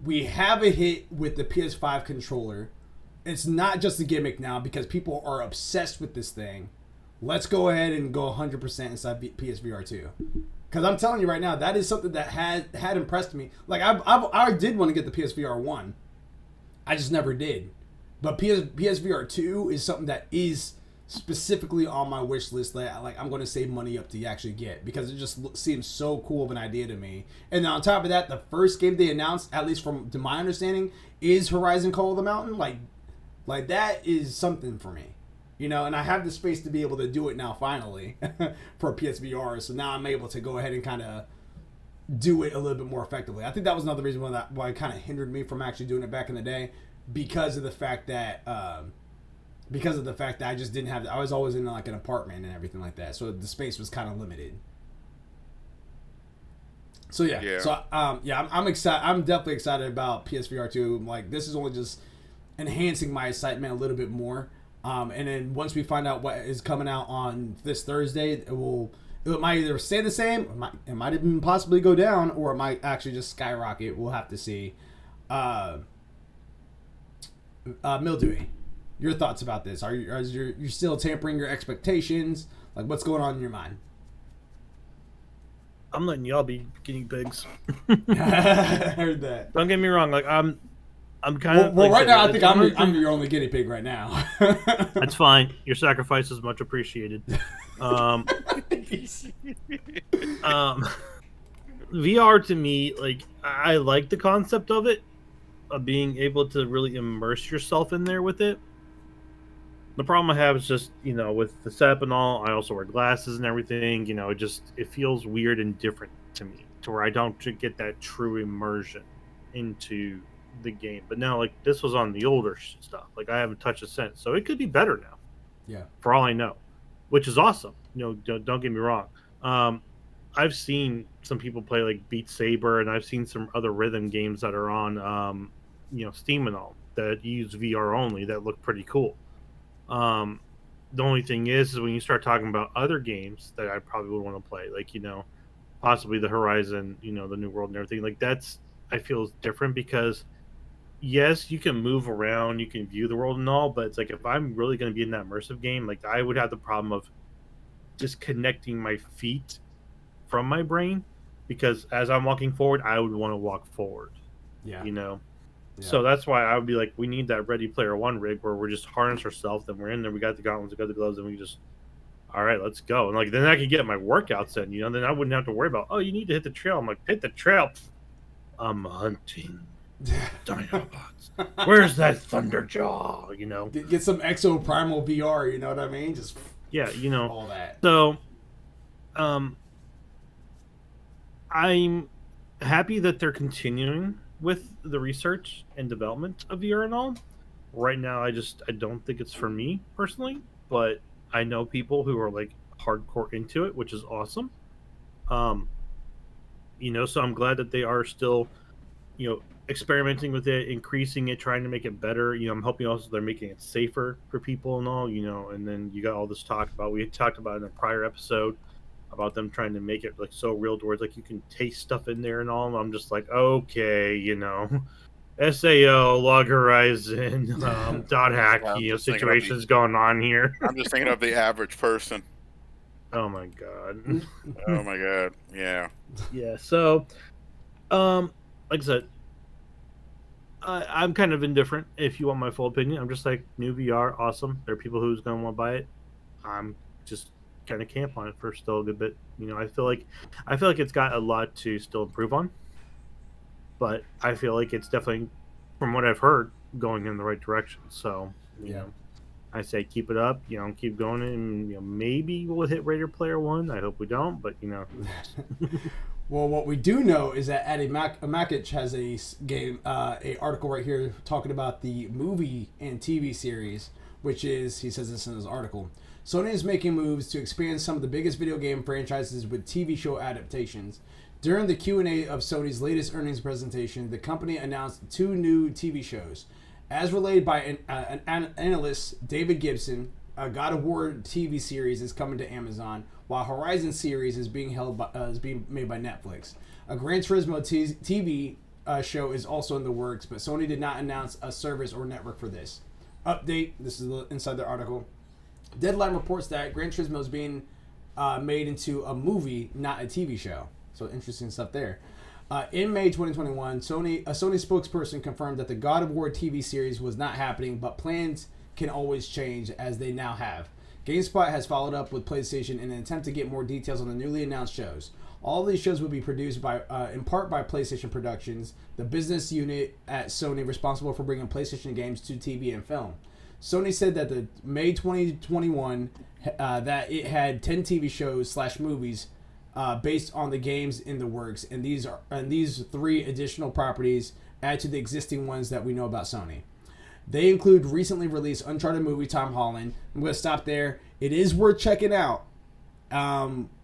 we have a hit with the PS5 controller. It's not just a gimmick now because people are obsessed with this thing. Let's go ahead and go 100% inside PSVR 2. Because I'm telling you right now, that is something that had impressed me. Like, I did want to get the PSVR 1. I just never did. But PSVR 2 is something that is specifically on my wish list that, like, I'm going to save money up to actually get, because it just seems so cool of an idea to me. And then on top of that, the first game they announced, at least to my understanding, is Horizon Call of the Mountain. Like that is something for me. You know, and I have the space to be able to do it now, finally, for PSVR. So now I'm able to go ahead and kind of do it a little bit more effectively. I think that was another reason why it kind of hindered me from actually doing it back in the day, because of the fact that I just didn't have. I was always in like an apartment and everything like that, so the space was kind of limited. So yeah. So I'm excited. I'm definitely excited about PSVR 2. Like, this is only just enhancing my excitement a little bit more. And then once we find out what is coming out on this Thursday, it might either stay the same, it might even possibly go down, or it might actually just skyrocket. We'll have to see. Mildewy, your thoughts about this? You're still tampering your expectations? Like, what's going on in your mind? I'm letting y'all be guinea pigs. I heard that. Don't get me wrong. Like, I'm kind of. Well, right now I think I'm your only guinea pig right now. That's fine. Your sacrifice is much appreciated. VR to me, like, I like the concept of it, of being able to really immerse yourself in there with it. The problem I have is just, you know, with the setup and all, I also wear glasses and everything, you know, it feels weird and different to me, to where I don't get that true immersion into the game. But now, like, this was on the older stuff. Like, I haven't touched it since, so it could be better now. Yeah. For all I know, which is awesome. You know, don't get me wrong. I've seen some people play like Beat Saber, and I've seen some other rhythm games that are on, you know, Steam and all that use VR only that look pretty cool. The only thing is when you start talking about other games that I probably would want to play, like, you know, possibly the Horizon, you know, the New World and everything, like, that's, I feel, is different, because yes, you can move around, you can view the world and all, but it's like, if I'm really going to be in that immersive game, like, I would have the problem of disconnecting my feet from my brain, because as I'm walking forward, I would want to walk forward. Yeah. You know? Yeah. So that's why I would be like, we need that Ready Player One rig where we're just harness ourselves, then we're in there, we got the gauntlets, we got the gloves, and we just, all right, let's go. And like, then I could get my workouts in, you know, then I wouldn't have to worry about, oh, you need to hit the trail. I'm like, hit the trail. I'm hunting Dinobots. Where's that Thunderjaw? You know, get some Exo Primal VR. You know what I mean? Just yeah, you know, all that. So, I'm happy that they're continuing with the research and development of VR and all. Right now, I don't think it's for me personally, but I know people who are like hardcore into it, which is awesome. You know, so I'm glad that they are still, you know, experimenting with it, increasing it, trying to make it better. You know, I'm hoping also they're making it safer for people and all, you know, and then you got all this talk about, we had talked about in a prior episode, about them trying to make it like so real to where it's like you can taste stuff in there and all. And I'm just like, okay, SAO, log horizon, dot hack, situations going on here. I'm just thinking of the average person. Oh my god. Oh my god. Yeah. Yeah. So, like I said, I'm kind of indifferent. If you want my full opinion, I'm just like, new VR, awesome. There are people who's gonna want to buy it. I'm just kind of camp on it for still a good bit. I feel like it's got a lot to still improve on, but I feel like it's definitely, from what I've heard, going in the right direction. So, you know, I say keep it up. Keep going, and maybe we'll hit Raider Player 1. I hope we don't, but Well, what we do know is that Adi Makic has a article right here talking about the movie and TV series, which is, he says this in his article, Sony is making moves to expand some of the biggest video game franchises with TV show adaptations. During the Q&A of Sony's latest earnings presentation, the company announced 2 new TV shows. As relayed by an analyst, David Gibson, a God of War TV series is coming to Amazon, while Horizon series is being made by Netflix. A Gran Turismo TV show is also in the works, but Sony did not announce a service or network for this. Update, this is inside the article. Deadline reports that Gran Turismo is being made into a movie, not a TV show. So interesting stuff there. In May 2021, a Sony spokesperson confirmed that the God of War TV series was not happening, but plans can always change, as they now have. GameSpot has followed up with PlayStation in an attempt to get more details on the newly announced shows. All of these shows will be produced in part by PlayStation Productions, the business unit at Sony responsible for bringing PlayStation games to TV and film. Sony said that the May 2021 that it had 10 TV shows / movies based on the games in the works, and these 3 additional properties add to the existing ones that we know about Sony. They include recently released Uncharted movie Tom Holland. I'm going to stop there. It is worth checking out.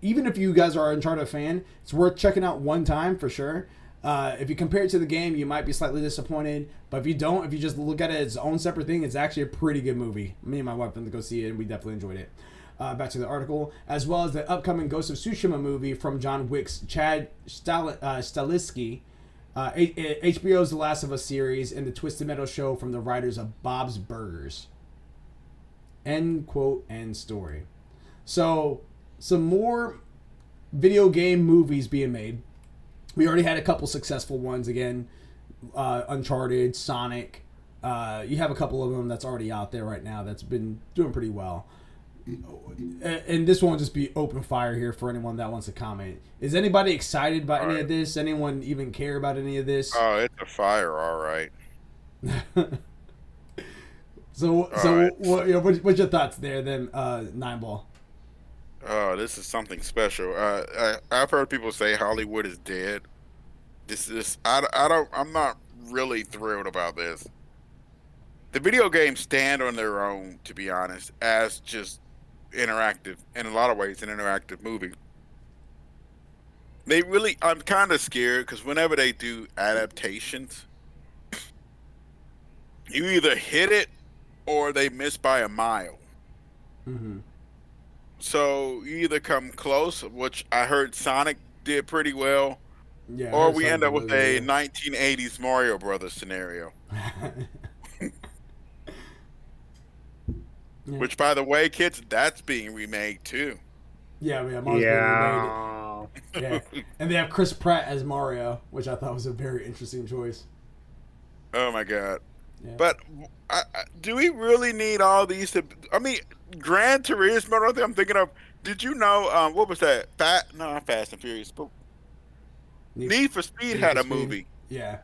Even if you guys are an Uncharted fan, it's worth checking out one time for sure. If you compare it to the game, you might be slightly disappointed. But if you don't, if you just look at it as its own separate thing, it's actually a pretty good movie. Me and my wife went to go see it, and we definitely enjoyed it. Back to the article, as well as the upcoming Ghost of Tsushima movie from John Wick's Chad Stahelski, HBO's The Last of Us series, and the Twisted Metal show from the writers of Bob's Burgers. End quote, end story. So, some more video game movies being made. We already had a couple successful ones, again, Uncharted, Sonic. You have a couple of them that's already out there right now that's been doing pretty well. And this won't just be open fire here for anyone that wants to comment. Is anybody excited about any of this? Anyone even care about any of this? Oh, it's a fire, all right. What's your thoughts there then, Nine Ball? Oh, this is something special. I've heard people say Hollywood is dead. I'm not really thrilled about this. The video games stand on their own, to be honest, as just interactive, in a lot of ways, an interactive movie. I'm kind of scared because whenever they do adaptations, you either hit it or they miss by a mile. Mm-hmm. So you either come close, which I heard Sonic did pretty well, yeah, or we end up with a 1980s Mario Brothers scenario. Yeah. Which, by the way, kids, that's being remade too. Yeah, Mario's being remade. Yeah, and they have Chris Pratt as Mario, which I thought was a very interesting choice. Oh my god! Yeah. But do we really need all these? Gran Turismo. I'm thinking of. Did you know? What was that? Not Fast and Furious, but Need for Speed had a movie. Yeah.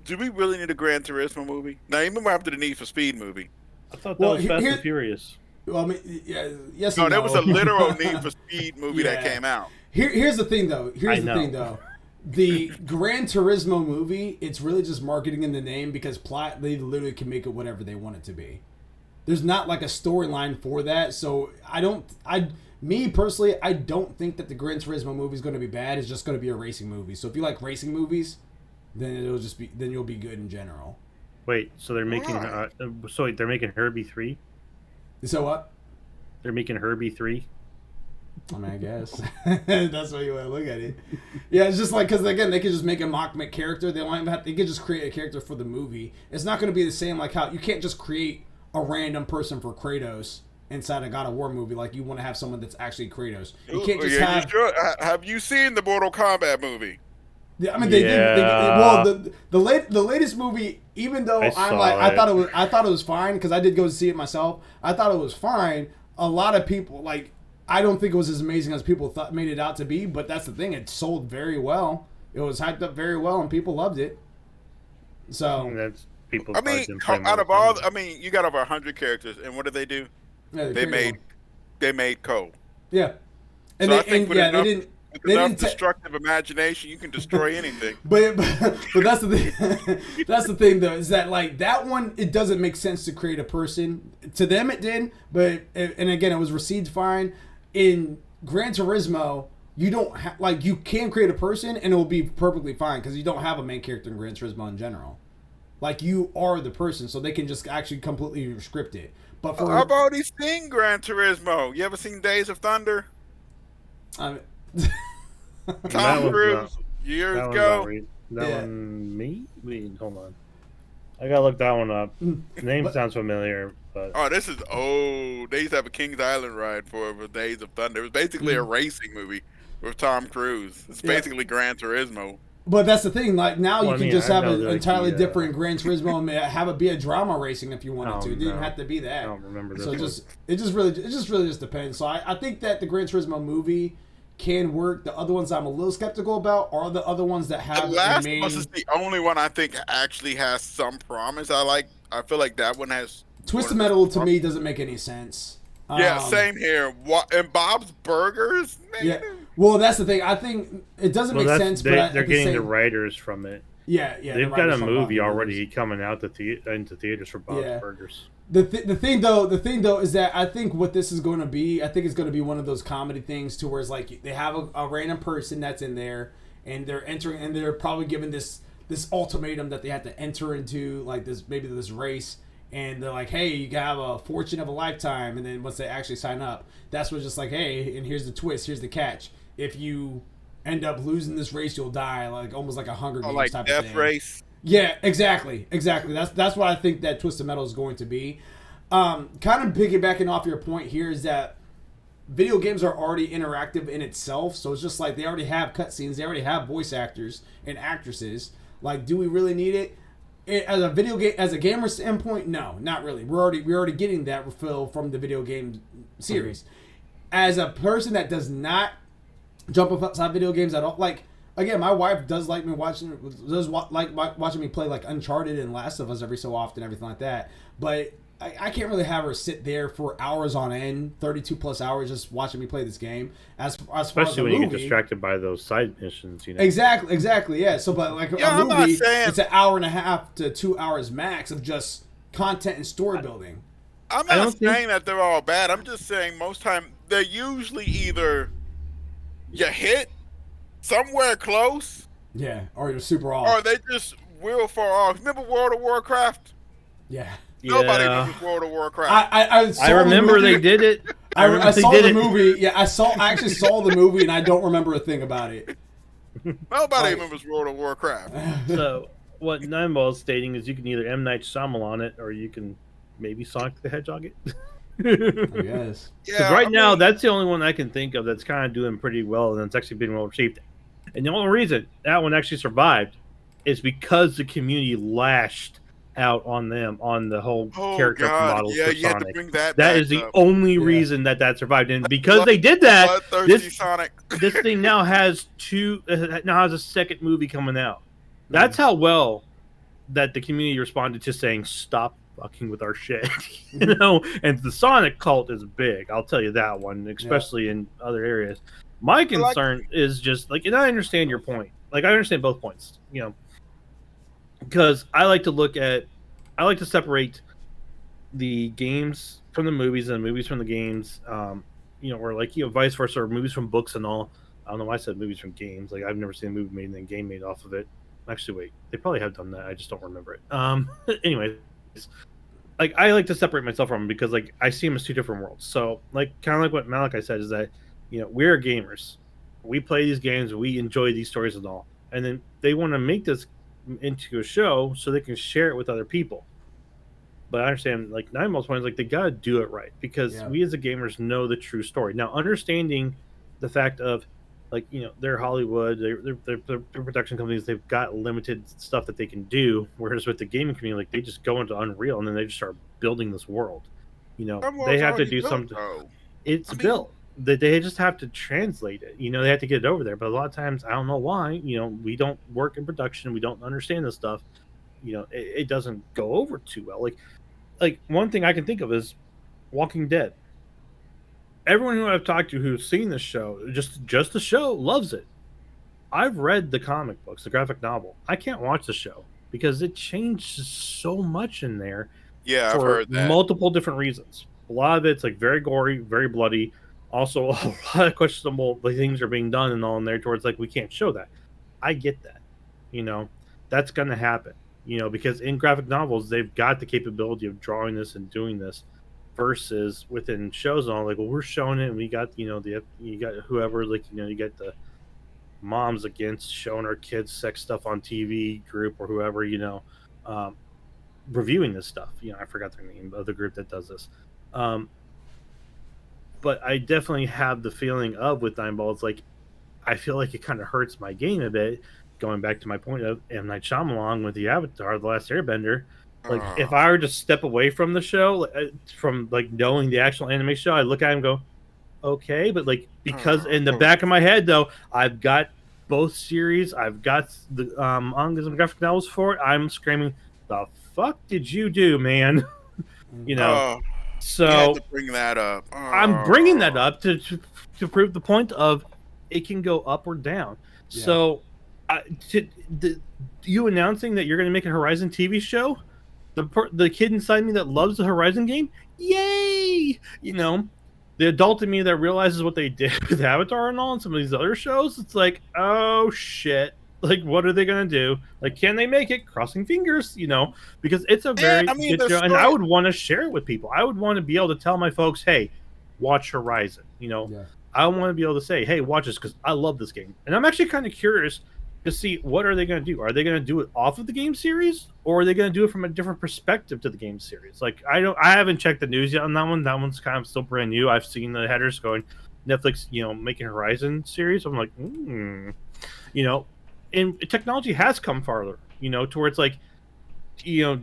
Do we really need a Gran Turismo movie? Now, you remember after the Need for Speed movie? I thought that was Fast and Furious. Well, I mean, yes. No, there was a literal Need for Speed movie that came out. Here's the thing, though. The Gran Turismo movie, it's really just marketing in the name because plot, they literally can make it whatever they want it to be. There's not like a storyline for that, so me personally, I don't think that the Gran Turismo movie is going to be bad. It's just going to be a racing movie. So if you like racing movies, then you'll be good in general. Wait, so they're making they're making Herbie 3? So what? They're making Herbie 3? I mean, I guess that's why you want to look at it. Yeah, it's just like because again, they could just make a mock character. They don't even have. They could just create a character for the movie. It's not going to be the same like how you can't just create a random person for Kratos inside a God of War movie. Like you want to have someone that's actually Kratos. You can't just have. You sure? Have you seen the Mortal Kombat movie? Yeah, I mean they did. Well, the latest movie, even though I thought it was fine because I did go see it myself. I thought it was fine. A lot of people like. I don't think it was as amazing as people thought made it out to be, but that's the thing. It sold very well. It was hyped up very well, and people loved it. So that's people. I mean, out of all, I mean, you got over 100 characters, and what did they do? Yeah, they made Cole. Yeah, and so I think with enough destructive imagination, you can destroy anything. but that's the thing. That's the thing, though, is that like that one, it doesn't make sense to create a person. To them, it did, and again, it was received fine. In Gran Turismo, you don't like you can create a person and it will be perfectly fine because you don't have a main character in Gran Turismo in general. Like you are the person, so they can just actually completely script it. But I've already seen Gran Turismo. You ever seen Days of Thunder? Tom Cruise years ago. One me? Wait, hold on. I gotta look that one up. The name sounds familiar. But this is old. They used to have a Kings Island ride for Days of Thunder. It was basically a racing movie with Tom Cruise. It's basically Gran Turismo. But that's the thing. Like now, you can just have an entirely different Gran Turismo and have it be a drama racing if you wanted to. It didn't have to be that. I don't remember this. So it just really depends. So I think that the Gran Turismo movie can work. The other ones I'm a little skeptical about are the other ones that have. The Last of Us is the only one I think actually has some promise. I feel like that one has. Twisted Metal to me doesn't make any sense. Yeah, same here. And Bob's Burgers? Man. Yeah. Well, that's the thing. I think it doesn't make sense. But they're getting the writers from it. Yeah. They've got a movie already coming out into theaters for Bob's Burgers. The thing though is that I think what this is going to be, I think it's going to be one of those comedy things to where it's like they have a random person that's in there and they're entering and they're probably given this ultimatum that they have to enter into like this race. And they're like, hey, you can have a fortune of a lifetime. And then once they actually sign up, that's what's just like, hey, and here's the twist, here's the catch. If you end up losing this race, you'll die, like almost like a Hunger Games like type Death of thing. Race. Yeah, exactly. That's what I think that Twisted Metal is going to be. Kind of piggybacking off your point here is that video games are already interactive in itself. So it's just like they already have cutscenes, they already have voice actors and actresses. Like, do we really need it? As a video game, as a gamer standpoint, no, not really. We're already getting that refill from the video game series. As a person that does not jump outside video games at all, like again, my wife does like me watching me play like Uncharted and Last of Us every so often, everything like that. But I can't really have her sit there for hours on end, 32 plus hours, just watching me play this game. Especially when you get distracted by those side missions, you know. Exactly, yeah. So, but like a movie, it's an hour and a half to 2 hours max of just content and story building. I'm not saying that they're all bad. I'm just saying most time they're usually either you hit somewhere close, yeah, or you're super off, or they just real far off. Remember World of Warcraft? Yeah. Nobody remembers World of Warcraft. I remember they did it. I saw the movie. Yeah, I actually saw the movie, and I don't remember a thing about it. Nobody remembers World of Warcraft. So what Nineball is stating is you can either M. Night Shyamalan it, or you can maybe Sonic the Hedgehog it. I guess. Because right now, that's the only one I can think of that's kind of doing pretty well, and it's actually been well received. And the only reason that one actually survived is because the community lashed out on them on the whole character models for Sonic. That is the only reason that survived, and because they did that, this thing now has a second movie coming out. That's how well that the community responded to saying stop fucking with our shit, you know. And the Sonic cult is big, I'll tell you that one, especially in other areas. My concern is just like, and I understand your point. Like, I understand both points, you know. Because I like to separate the games from the movies and the movies from the games, you know, or like, you know, vice versa, or movies from books and all. I don't know why I said movies from games. Like, I've never seen a movie made and then a game made off of it. Actually, wait, they probably have done that. I just don't remember it. Anyways, like, I like to separate myself from them because, like, I see them as two different worlds. So, like, kind of like what Malachi said is that we're gamers. We play these games, we enjoy these stories and all. And then they want to make this into a show so they can share it with other people. But I understand, like, Nine Ball's point is, like, they gotta do it right because we as the gamers know the true story. Now, understanding the fact of, like, they're Hollywood, they're production companies, they've got limited stuff that they can do. Whereas with the gaming community, like, they just go into Unreal and then they just start building this world. They have to do something. It's built. They just have to translate it. They have to get it over there. But a lot of times, I don't know why. We don't work in production. We don't understand this stuff. It doesn't go over too well. Like one thing I can think of is Walking Dead. Everyone who I've talked to who's seen this show, just the show, loves it. I've read the comic books, the graphic novel. I can't watch the show because it changes so much in there. Yeah, for I've heard that. Multiple different reasons. A lot of it's like very gory, very bloody. Also, a lot of questionable things are being done and all in there towards, like, we can't show that. I get that. That's going to happen. Because in graphic novels, they've got the capability of drawing this and doing this, versus within shows and all, like, well, we're showing it, and we got, you got whoever, like, you got the moms against showing our kids sex stuff on TV group or whoever, reviewing this stuff. I forgot their name of the group that does this. But I definitely have the feeling of with Nine Ball, it's like, I feel like it kind of hurts my game a bit. Going back to my point of M. Night Shyamalan with the Avatar, The Last Airbender, like, if I were to step away from the show, from, like, knowing the actual anime show, I look at it and go, okay, but, like, because in the back of my head, though, I've got both series, I've got the mangas and graphic novels for it, I'm screaming, the fuck did you do, man? So you had to bring that up. I'm bringing that up to prove the point of it can go up or down. Yeah. So you announcing that you're going to make a Horizon TV show, the kid inside me that loves the Horizon game, yay! The adult in me that realizes what they did with Avatar and all and some of these other shows, it's like, oh shit. Like, what are they going to do? Like, can they make it? Crossing fingers, because it's a very good show, and I would want to share it with people. I would want to be able to tell my folks, hey, watch Horizon. I want to be able to say, hey, watch this because I love this game. And I'm actually kind of curious to see what are they going to do. Are they going to do it off of the game series, or are they going to do it from a different perspective to the game series? Like, I haven't checked the news yet on that one. That one's kind of still brand new. I've seen the headers going, Netflix, making Horizon series. I'm like, and technology has come farther, towards, like,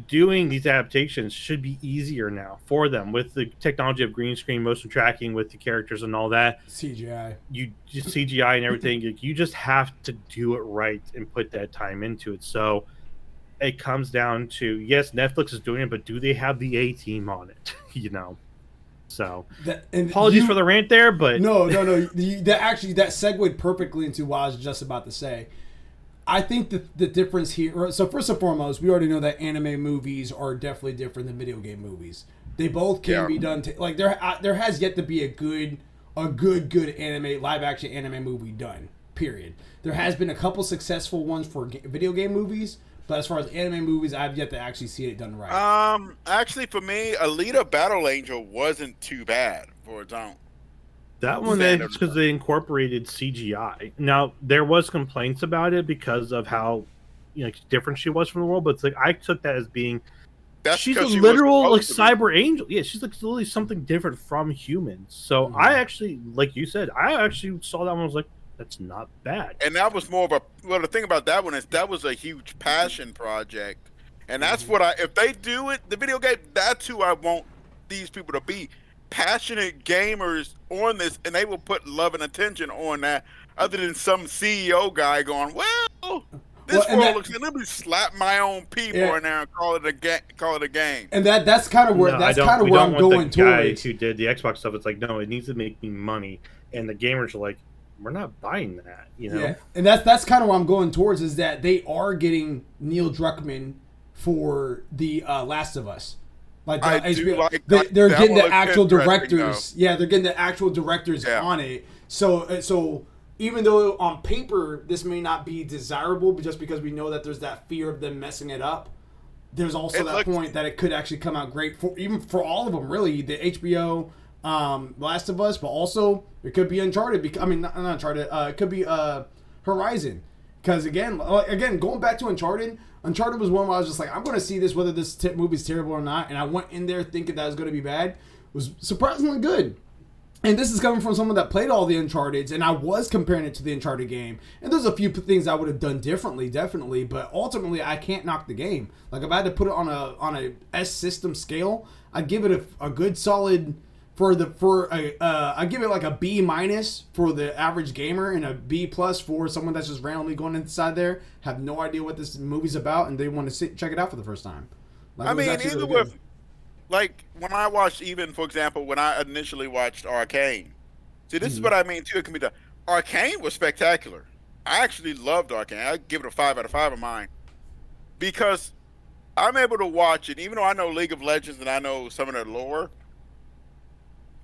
doing these adaptations should be easier now for them with the technology of green screen, motion tracking with the characters and all that. CGI. You just CGI and everything. You just have to do it right and put that time into it. So it comes down to, yes, Netflix is doing it, but do they have the A team on it? So apologies for the rant there, but no. That segued perfectly into what I was just about to say. I think the difference here. So first and foremost, we already know that anime movies are definitely different than video game movies. They both can be done. Like, there has yet to be a good anime live action anime movie done. Period. There has been a couple successful ones for video game movies, but as far as anime movies, I've yet to actually see it done right. Actually, for me, Alita Battle Angel wasn't too bad for its own. That one, that's because they incorporated CGI. Now, there was complaints about it because of how different she was from the world, but it's like, I took that as being, she's a literal, like, cyber angel. Yeah, she's like literally something different from humans. So I actually, like you said, I actually saw that one, was like, that's not bad. And that was more of the thing about that one is that was a huge passion project. And that's what if they do it, the video game, that's who I want these people to be. Passionate gamers on this, and they will put love and attention on that, other than some CEO guy going, well, this world looks good. Let me slap my own people in there and call it a game. And that's kind of where I'm going towards. Guy who did the Xbox stuff, it's like, no, it needs to make me money, and the gamers are like, we're not buying that, Yeah, and that's kind of where I'm going towards, is that they are getting Neil Druckmann for the Last of Us. Like, they're getting the actual directors. Yeah, they're getting the actual directors on it. So even though on paper this may not be desirable, but just because we know that there's that fear of them messing it up, there's also point that it could actually come out great for all of them. Really, the HBO, Last of Us, but also it could be Uncharted. I mean, not Uncharted. It could be Horizon. Because again, going back to Uncharted was one where I was just like, I'm going to see this whether this movie's terrible or not. And I went in there thinking that it was going to be bad. It was surprisingly good. And this is coming from someone that played all the Uncharteds, and I was comparing it to the Uncharted game. And there's a few things I would have done differently, definitely, but ultimately I can't knock the game. Like if I had to put it on a S system scale, I'd give it a good solid I give it like a B minus for the average gamer and a B plus for someone that's just randomly going inside there, have no idea what this movie's about, and they want to check it out for the first time. Like, I mean, even really with like when I watched, even for example, when I initially watched Arcane. See, this is what I mean too. It can be done. Arcane was spectacular. I actually loved Arcane. I give it a 5 out of 5 of mine because I'm able to watch it, even though I know League of Legends and I know some of their lore.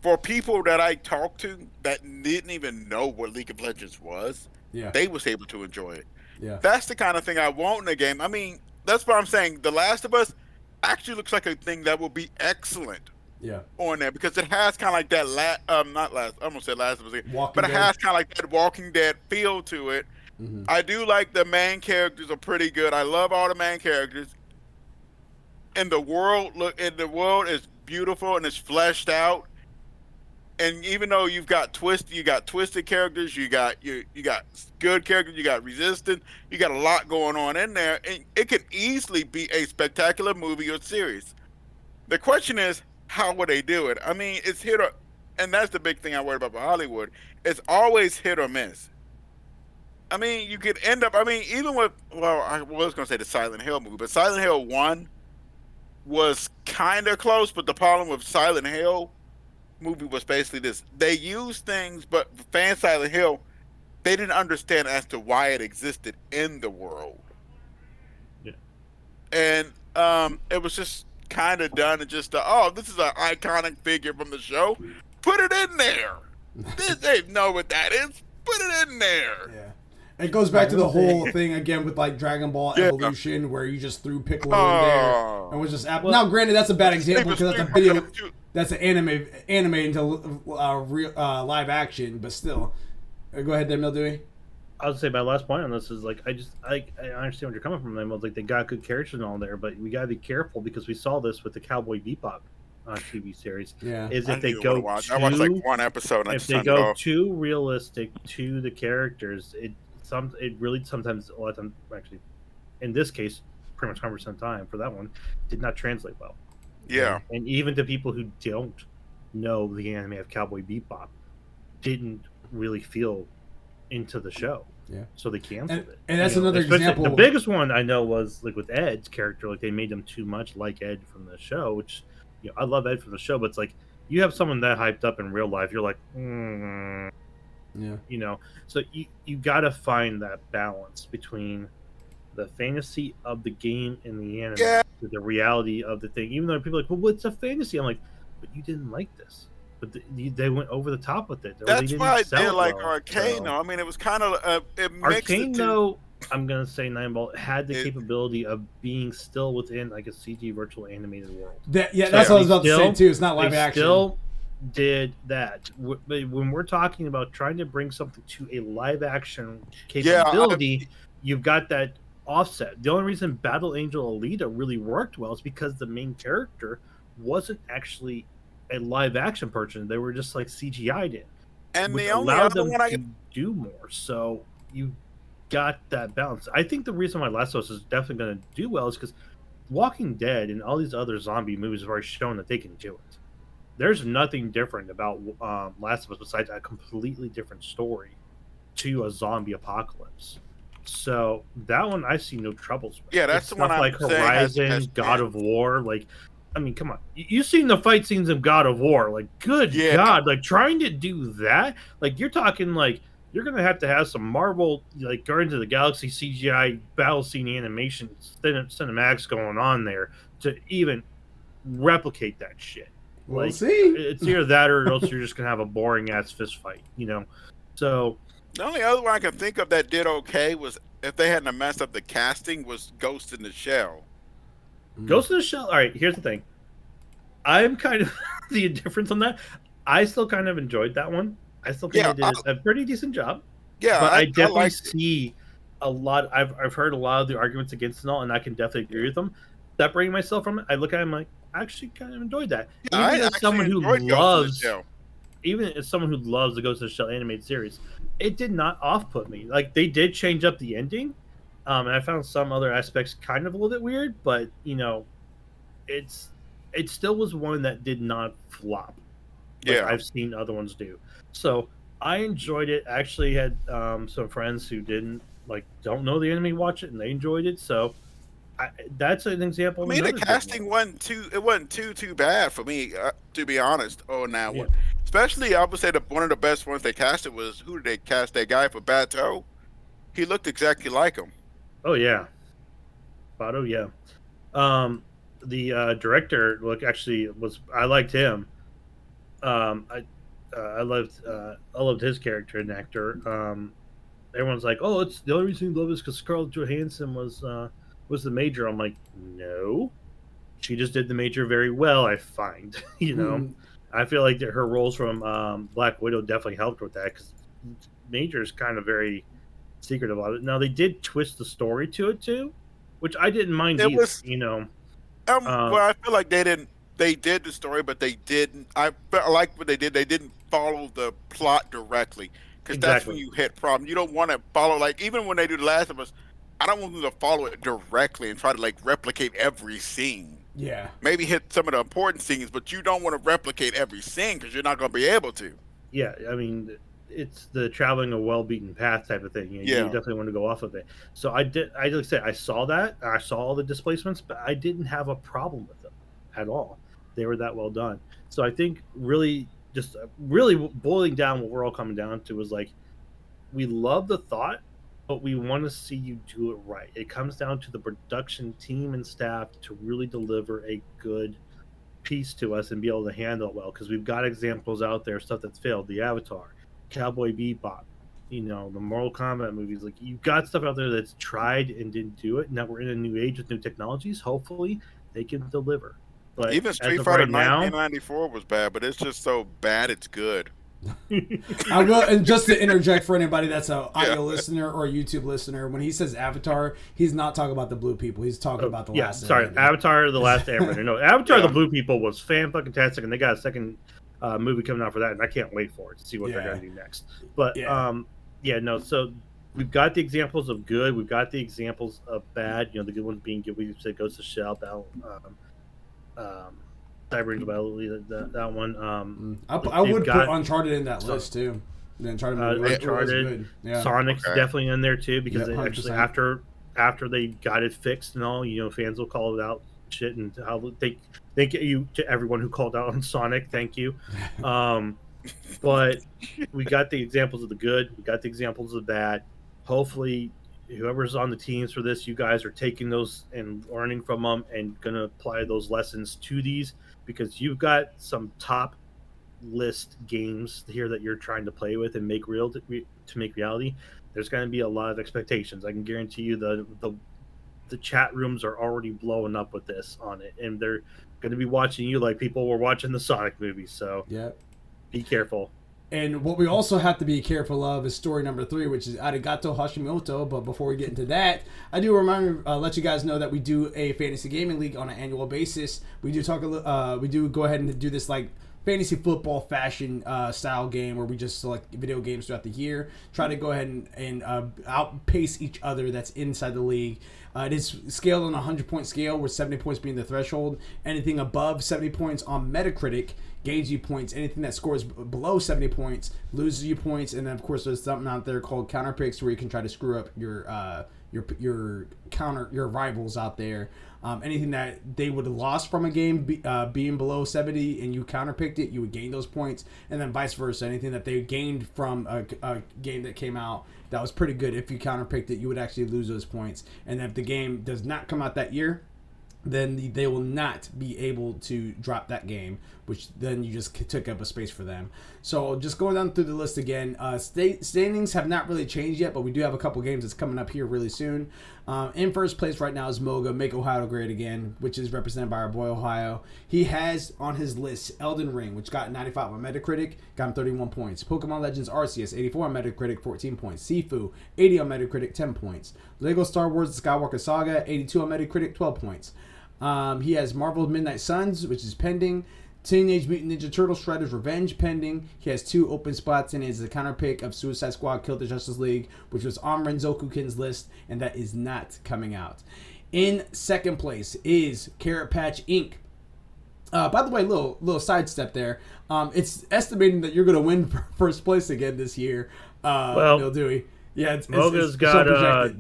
For people that I talked to that didn't even know what League of Legends was, they was able to enjoy it. Yeah, that's the kind of thing I want in a game. I mean, that's what I'm saying. The Last of Us actually looks like a thing that will be excellent. On there because it has kind of like that I'm gonna say Last of Us, but it has kind of like that Walking Dead feel to it. I do like the main characters are pretty good. I love all the main characters. And the world is beautiful and it's fleshed out. And even though you got twisted characters, you got good characters, you got resistant, you got a lot going on in there, and it could easily be a spectacular movie or series. The question is, how would they do it? I mean, it's and that's the big thing I worry about Hollywood. It's always hit or miss. I mean, you could end up. I mean, even with I was going to say the Silent Hill movie, but Silent Hill 1 was kind of close. But the problem with Silent Hill movie was basically this: they used things, but fans Silent Hill, they didn't understand as to why it existed in the world. And it was just kind of done and just this is an iconic figure from the show, put it in there. They know what that is, put it in there. It goes back to the whole thing again with like Dragon Ball Evolution, where you just threw Piccolo in there and was just now granted that's a bad example because that's a video. That's an anime into live action, but still. Go ahead, there, Mildewey. I would say my last point on this is like I understand where you're coming from. Them like they got good characters and all there, but we gotta be careful because we saw this with the Cowboy Bebop TV series. Is if they go I watched like one episode. And if they go too realistic to the characters, it really sometimes a lot of times actually, in this case, pretty much 100% time for that one did not translate well. And even to people who don't know the anime of Cowboy Bebop, didn't really feel into the show. So they canceled it. And that's another example. The biggest one I know was like with Ed's character, like they made him too much like Ed from the show, which I love Ed from the show, but it's like you have someone that hyped up in real life, you're like, so you got to find that balance between the fantasy of the game and the anime, the reality of the thing. Even though people are like, well, it's a fantasy. I'm like, but you didn't like this. But they went over the top with it. That's why I did like Arcane. I mean, it was kind of Arcane. Though I'm gonna say Nineball had the capability of being still within like a CG virtual animated world. That's what I was about to say too. It's not live action. Still did that. But when we're talking about trying to bring something to a live action capability, you've got that offset. The only reason Battle Angel Alita really worked well is because the main character wasn't actually a live action person. They were just like CGI'd in, and which the only allowed other them one I to do more. So you got that balance. I think the reason why Last of Us is definitely going to do well is because Walking Dead and all these other zombie movies have already shown that they can do it. There's nothing different about Last of Us besides a completely different story to a zombie apocalypse. So that one I see no troubles with. That's the one I'm like Horizon, God of War. Like, I mean, come on. You've seen the fight scenes of God of War. Like, good God. Like, trying to do that. Like, you're talking like you're going to have some Marvel, like, Guardians of the Galaxy CGI battle scene animation cinematics going on there to even replicate that shit. We'll like, see. It's either that or else you're just going to have a boring-ass fist fight, So the only other one I can think of that did okay was, if they hadn't messed up the casting, was Ghost in the Shell. Ghost in the Shell. All right, here's the thing. I'm kind of the indifference on that. I still kind of enjoyed that one. I still think Yeah, they did a pretty decent job. yeah, But I I definitely liked it. see a lot. I've heard a lot of the arguments against it all, and I can definitely agree with them. Separating myself from it, I look at it, I'm like, I actually kind of enjoyed that. Yeah, Even I as actually someone who enjoyed Ghost in the loves, Shell. even as someone who loves the Ghost in the Shell animated series, it did not off-put me. Like they did change up the ending, and I found some other aspects kind of a little bit weird, but it's it still was one that did not flop like Yeah, I've seen other ones do. So I enjoyed it. I actually had some friends who don't know the anime watch it and they enjoyed it. So that's an example I of mean the another good one. casting wasn't too bad for me, to be honest. Oh, now Yeah. especially I would say one of the best ones they casted was who did they cast? That guy for Bateau. He looked exactly like him. Oh yeah. Bato, yeah. Um, the director look actually was I liked him. Um, I I loved his character and actor. Everyone's like, oh, it's the only reason you love is because Scarlett Johansson was the major. I'm like, no, she just did the major very well. I find, I feel like that her roles from Black Widow definitely helped with that because Major is kind of very secretive about it. Now they did twist the story to it too, which I didn't mind It either. was Um, well, I feel like they didn't. They did the story, but they didn't. I felt like what they did. They didn't follow the plot directly, because that's when exactly. you hit problem. You don't want to follow, like, even when they do The Last of Us. I don't want them to follow it directly and try to like replicate every scene. Yeah. Maybe hit some of the important scenes, but you don't want to replicate every scene because you're not going to be able to. Yeah, I mean, it's the traveling a well-beaten path type of thing. You Yeah. definitely want to go off of it. So I did. I like I said, I saw that. I saw all the displacements, but I didn't have a problem with them at all. They were that well done. So I think really, just really boiling down, what we're all coming down to is like we love the thought, but we want to see you do it right. It comes down to the production team and staff to really deliver a good piece to us and be able to handle it well because we've got examples out there, stuff that's failed. The Avatar, Cowboy Bebop, the Mortal Kombat movies. Like you've got stuff out there that's tried and didn't do it. Now we're in a new age with new technologies. Hopefully they can deliver. But Even as Street of Fighter right now, 1994 was bad, but it's just so bad it's good. I will, and just to interject for anybody that's an Yeah. audio listener or YouTube listener, when he says Avatar, he's not talking about the blue people. He's talking about the last. sorry, Airbender. Avatar: The Last Airbender. No, Avatar: Yeah. The Blue People was fan-fucking-tastic, and they got a second movie coming out for that, and I can't wait for it to see what they're Yeah. going to do next. But Yeah. no. So we've got the examples of good, we've got the examples of bad. The good ones being good. We said Ghost of Shell, Cyber Angel Battle, that one. I would put Uncharted in that list too. The Uncharted movie Uncharted, was good. Yeah. Sonic's Okay. definitely in there too because Yeah, they actually 100%. after they got it fixed and all, fans will call it out shit and how thank you to everyone who called out on Sonic. Thank you. But we got the examples of the good, we got the examples of the bad. Hopefully, whoever's on the teams for this, you guys are taking those and learning from them and gonna apply those lessons to these because you've got some top list games here that you're trying to play with and make real to make reality. There's going to be a lot of expectations. I can guarantee you the chat rooms are already blowing up with this on it, and they're going to be watching you like people were watching the Sonic movie. So Yeah. be careful. And what we also have to be careful of is story number 3, which is Arigato Hashimoto. But before we get into that, I do let you guys know that we do a fantasy gaming league on an annual basis. We do we do go ahead and do this like fantasy football fashion style game where we just select video games throughout the year, try to go ahead and outpace each other that's inside the league. It is scaled on a 100-point scale, with 70 points being the threshold. Anything above 70 points on Metacritic gains you points. Anything that scores below 70 points loses you points. And then, of course, there's something out there called counter picks where you can try to screw up your rivals out there. Anything that they would have lost from a game being below 70 and you counterpicked it, you would gain those points, and then vice versa. Anything that they gained from a game that came out that was pretty good, if you counterpicked it, you would actually lose those points. And if the game does not come out that year, then they will not be able to drop that game, which then you just took up a space for them. So just going down through the list again, standings have not really changed yet, but we do have a couple games that's coming up here really soon. In first place right now is Moga, Make Ohio Great Again, which is represented by our boy Ohio. He has on his list Elden Ring, which got 95 on Metacritic, got him 31 points. Pokemon Legends Arceus, 84 on Metacritic, 14 points. Sifu, 80 on Metacritic, 10 points. Lego Star Wars The Skywalker Saga, 82 on Metacritic, 12 points. He has Marvel's Midnight Suns, which is pending. Teenage Mutant Ninja Turtles Shredder's Revenge pending. He has 2 open spots and is a counter pick of Suicide Squad Kill the Justice League, which was on Renzoku-Kin's list, and that is not coming out. In second place is Carrot Patch Inc. By the way, little sidestep there. It's estimating that you're going to win first place again this year. Bill Dewey. Yeah, Moga's got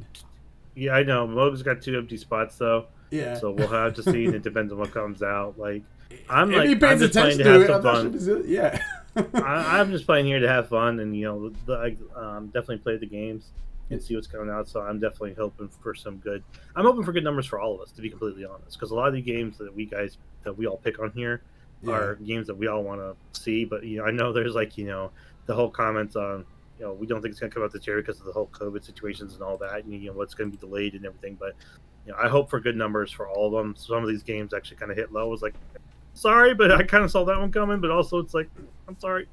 yeah, I know. Moga's got 2 empty spots though. Yeah. So we'll have to see, and it depends on what comes out. Like, I'm just playing to have some fun. Yeah. I'm just playing here to have fun, and definitely play the games and see what's coming out. So I'm definitely hoping for some good. I'm hoping for good numbers for all of us, to be completely honest, because a lot of the games that we all pick on here are games that we all want to see. But I know there's the whole comments on we don't think it's going to come out this year because of the whole COVID situations and all that, and what's going to be delayed and everything. But I hope for good numbers for all of them. Some of these games actually kind of hit low. I was like, sorry, but I kind of saw that one coming. But also, it's like, I'm sorry.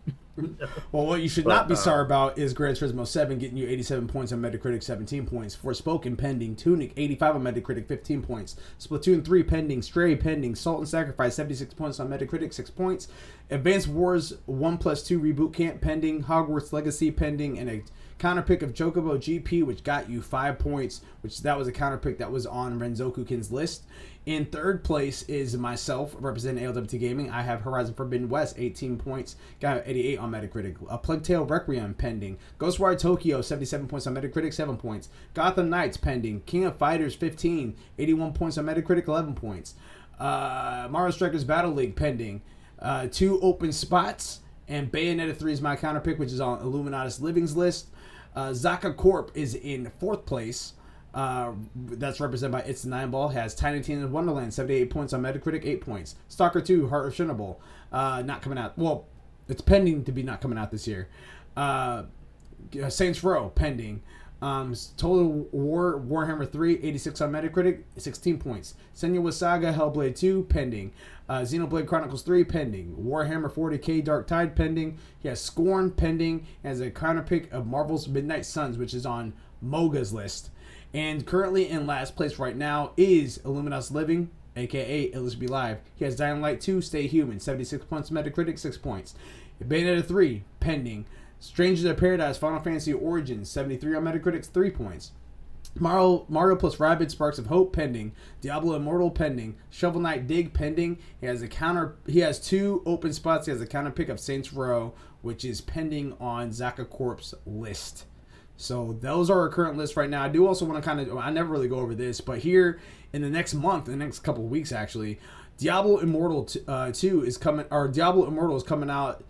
Well, what you should not be sorry about is Gran Turismo 7 getting you 87 points on Metacritic, 17 points. Forspoken pending. Tunic, 85 on Metacritic, 15 points. Splatoon 3 pending. Stray pending. Salt and Sacrifice, 76 points on Metacritic, 6 points. Advanced Wars 1+2 Reboot Camp pending. Hogwarts Legacy pending. And a counterpick of Chocobo GP, which got you 5 points, which that was a counterpick that was on Renzoku-Kin's list. In third place is myself, representing ALWT Gaming. I have Horizon Forbidden West, 18 points, got 88 on Metacritic. A Plague Tale Requiem pending. Ghostwire Tokyo, 77 points on Metacritic, 7 points. Gotham Knights pending. King of Fighters, 15, 81 points on Metacritic, 11 points. Mario Strikers Battle League pending. 2 open spots, and Bayonetta 3 is my counterpick, which is on Illuminatus Living's list. Zaka Corp is in fourth place. That's represented by It's a Nine Ball. Has Tiny Tina's Wonderland, 78 points on Metacritic, 8 points. Stalker 2, Heart of Chernobyl, not coming out. Well, it's pending to be not coming out this year. Saints Row, pending. Total War Warhammer 3, 86 on Metacritic, 16 points. Senua's Saga Hellblade 2, pending. Xenoblade Chronicles 3, pending. Warhammer 40k Dark Tide, pending. He has Scorn, pending, as a counterpick of Marvel's Midnight Suns, which is on Moga's list. And currently in last place right now is Illuminatus Living, a.k.a. Illustrated Live. He has Dying Light 2, Stay Human, 76 points Metacritic, 6 points. Bayonetta 3, pending. Strangers of Paradise, Final Fantasy Origins, 73 on Metacritic, 3 points. Mario plus Rabbids Sparks of Hope, pending. Diablo Immortal, pending. Shovel Knight Dig, pending. He has 2 open spots. He has a counter pick of Saints Row, which is pending on Zaka Corp's list. So those are our current lists right now. I do also want to I never really go over this, but here in the next month, in the next couple of weeks actually, Diablo Immortal 2 is coming, or Diablo Immortal is coming out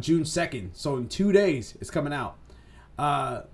June 2nd. So in 2 days, it's coming out.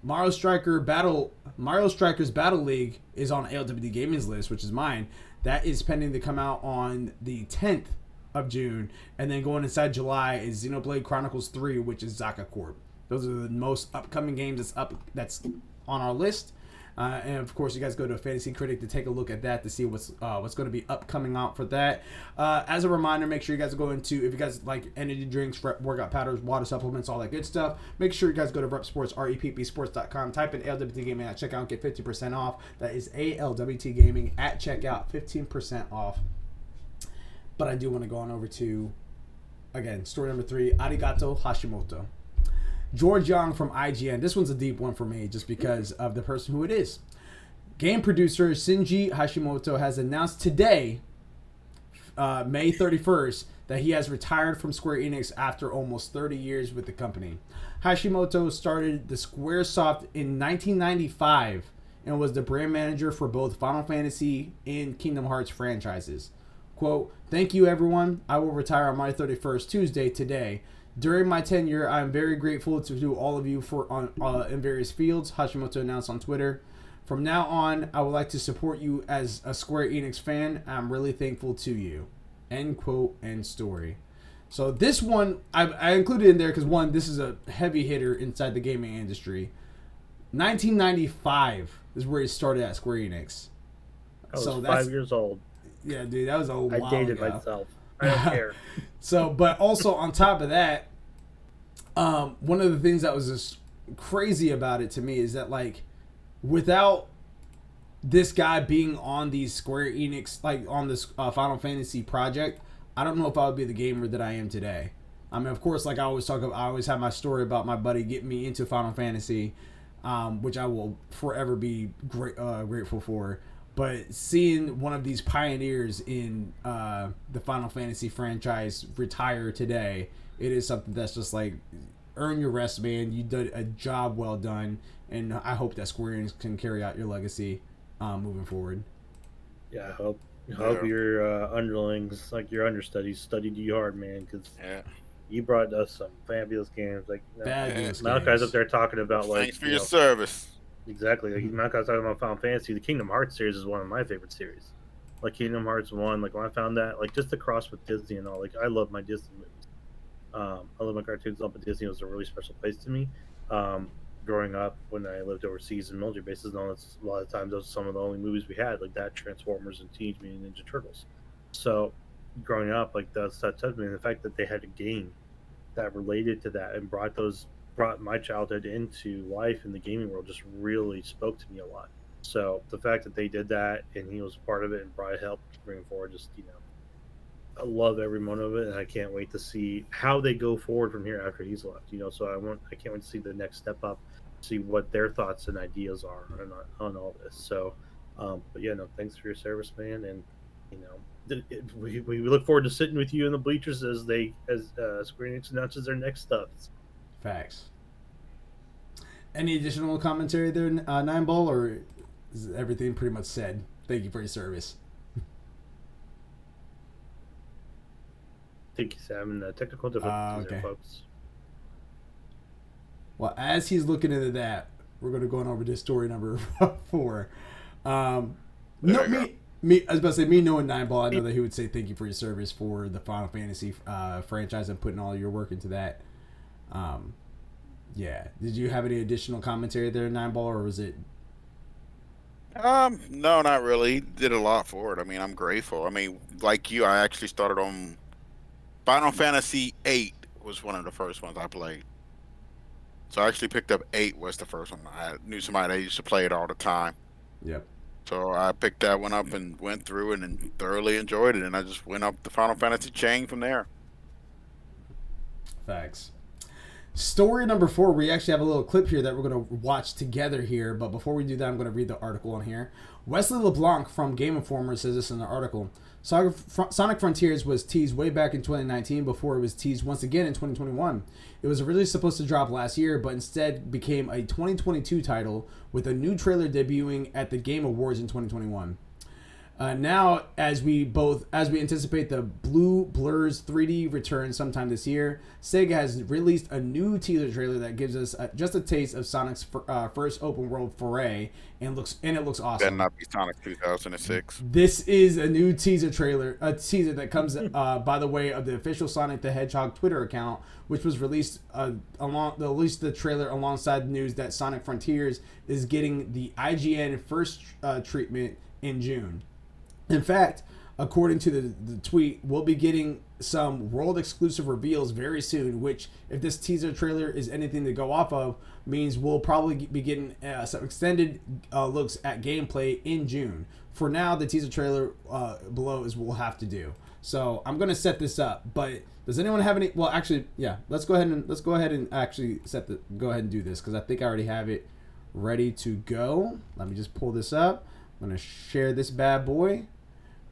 Mario Strikers Battle League is on ALWT Gaming's list, which is mine. That is pending to come out on the 10th of June. And then going inside July is Xenoblade Chronicles 3, which is Zaka Corp. Those are the most upcoming games that's on our list. And of course, you guys go to Fantasy Critic to take a look at that to see what's going to be upcoming out for that. As a reminder, make sure you guys go into, if you guys like energy drinks, workout powders, water supplements, all that good stuff, make sure you guys go to Rep Sports, reppsports.com, type in ALWT Gaming at checkout and get 50% off. That is ALWT Gaming at checkout, 15% off. But I do want to go on over to, again, story number 3, Arigato Hashimoto. George Young from IGN. This one's a deep one for me just because of the person who it is. Game producer Shinji Hashimoto has announced today, May 31st, that he has retired from Square Enix after almost 30 years with the company. Hashimoto started the Squaresoft in 1995 and was the brand manager for both Final Fantasy and Kingdom Hearts franchises. Quote, "Thank you everyone. I will retire on May 31st, Tuesday, today. During my tenure, I am very grateful to all of you in various fields," Hashimoto announced on Twitter. From now on, I would like to support you as a Square Enix fan. I'm really thankful to you. End quote, end story. So this one, I included in there because, one, this is a heavy hitter inside the gaming industry. 1995 is where he started at Square Enix. I was 5 years old. Yeah, dude, that was a while I dated ago. myself. I don't care. So, but also on top of that, one of the things that was just crazy about it to me is that, like, without this guy being on the Square Enix, like on this Final Fantasy project, I don't know if I would be the gamer that I am today. I mean, of course, like I always have my story about my buddy getting me into Final Fantasy, which I will forever be grateful for. But seeing one of these pioneers in the Final Fantasy franchise retire today, it is something that's just like, earn your rest, man. You did a job well done, and I hope that Square Enix can carry out your legacy moving forward. Yeah, I hope your underlings, like your understudies, studied you hard, man, because you brought us some fabulous games. Like, Malachi's up there talking about, like, thanks for your service. Exactly. Like, Malachi's talking about Final Fantasy. The Kingdom Hearts series is one of my favorite series. Like, Kingdom Hearts 1, like, when I found that, like, just the cross with Disney and all, like, I love my Disney movies. I love my cartoons, but Disney was a really special place to me. Growing up, when I lived overseas in military bases, and all that, a lot of times those were some of the only movies we had, like that, Transformers, and Teenage Mutant Ninja Turtles. So, growing up, like, that touched me, and the fact that they had a game that related to that and brought my childhood into life in the gaming world just really spoke to me a lot. So the fact that they did that and he was part of it and probably helped bring it forward, just, I love every moment of it, and I can't wait to see how they go forward from here after he's left. So I can't wait to see the next step up, see what their thoughts and ideas are on all this. So, but yeah, no, thanks for your service, man, and we look forward to sitting with you in the bleachers as Square Enix announces their next stuff. Facts. Any additional commentary there, Nine Ball, or is everything pretty much said? Thank you for your service. Thank you, Sam. And the technical difficulties there, folks. Well, as he's looking into that, we're going to go on over to story number 4. Me, I was about to say, me knowing Nine Ball, I know that he would say thank you for your service for the Final Fantasy franchise and putting all your work into that. Yeah. Did you have any additional commentary there, Nine Ball, or was it? No, not really. Did a lot for it. I mean, I'm grateful. I mean, like you, I actually started on Final Fantasy 8 was one of the first ones I played. So I actually picked up 8 was the first one. I knew somebody that used to play it all the time. Yep. So I picked that one up and went through it and thoroughly enjoyed it. And I just went up the Final Fantasy chain from there. Facts. Story number 4, we actually have a little clip here that we're going to watch together here. But before we do that, I'm going to read the article on here. Wesley LeBlanc from Game Informer says this in the article. Sonic Frontiers was teased way back in 2019 before it was teased once again in 2021. It was originally supposed to drop last year, but instead became a 2022 title with a new trailer debuting at the Game Awards in 2021. Now, as we anticipate the Blue Blur's 3D return sometime this year, Sega has released a new teaser trailer that gives us just a taste of Sonic's first open world foray, and it looks awesome. Better not be Sonic 2006. This is a new teaser trailer, a teaser that comes by the way of the official Sonic the Hedgehog Twitter account, which was released released the trailer alongside news that Sonic Frontiers is getting the IGN first treatment in June. In fact, according to the tweet, we'll be getting some world-exclusive reveals very soon, which, if this teaser trailer is anything to go off of, means we'll probably be getting some extended looks at gameplay in June. For now, the teaser trailer below is what we'll have to do. So I'm going to set this up, but does anyone have any... Well, actually, yeah, let's go ahead and actually go ahead and do this, because I think I already have it ready to go. Let me just pull this up. I'm going to share this bad boy.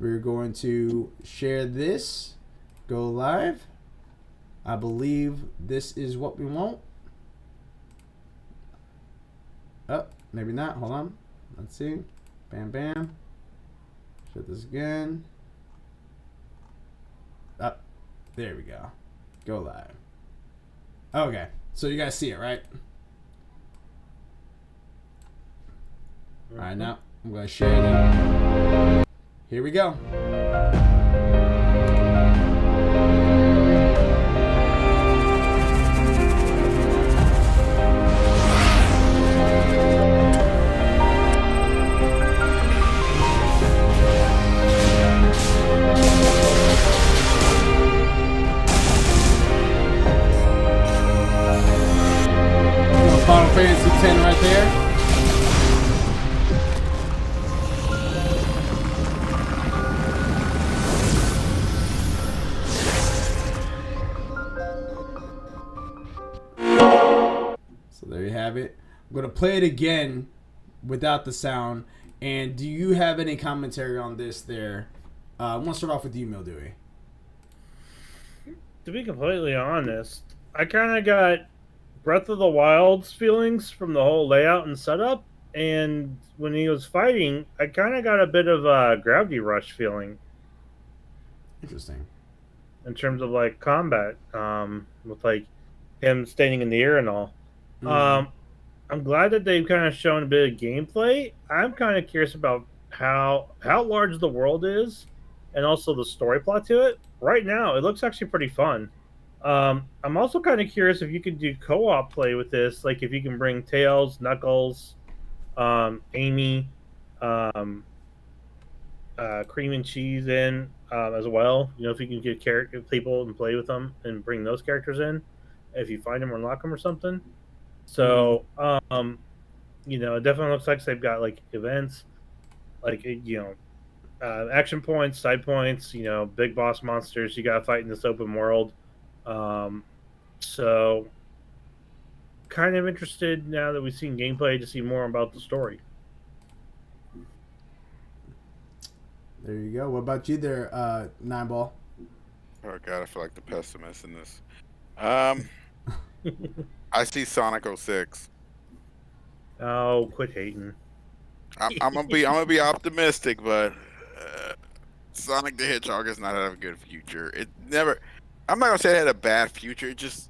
We're going to share this. Go live. I believe this is what we want. Oh, maybe not. Hold on. Let's see. Bam, bam. Share this again. Up. There we go. Go live. Okay. So you guys see it, right? All right, now I'm going to share it. Here we go. Final Fantasy X right there. So there you have it. I'm going to play it again without the sound. And do you have any commentary on this there? I want to start off with you, Mildewey. To be completely honest, I kind of got Breath of the Wild's feelings from the whole layout and setup. And when he was fighting, I kind of got a bit of a Gravity Rush feeling. Interesting. In terms of like combat, with like him standing in the air and all. I'm glad that they've kind of shown a bit of gameplay. I'm kind of curious about how large the world is, and also the story plot to it. Right now, it looks actually pretty fun. I'm also kind of curious if you could do co-op play with this, like if you can bring Tails, Knuckles, Amy, Cream and Cheese in as well. You know, if you can get people and play with them and bring those characters in, if you find them or unlock them or something. So, you know, it definitely looks like they've got like events, like action points, side points. You know, big boss monsters you got to fight in this open world. So, kind of interested now that we've seen gameplay to see more about the story. There you go. What about you there, Nine Ball? Oh god, I feel like the pessimist in this. I see Sonic 06. Oh, quit hating. I'm gonna be optimistic, but Sonic the Hedgehog is not have a good future. It never. I'm not gonna say it had a bad future. It just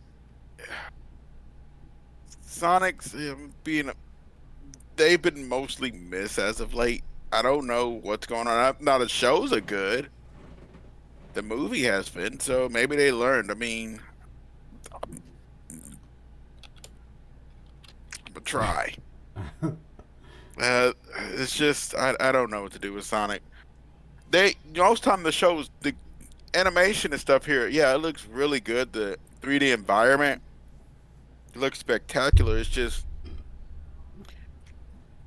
Sonic's they've been mostly missed as of late. I don't know what's going on. Now the shows are good. The movie has been, so maybe they learned. I mean, but try. It's just I don't know what to do with Sonic. Most time the shows, the animation and stuff here, yeah, it looks really good. The 3D environment looks spectacular. It's just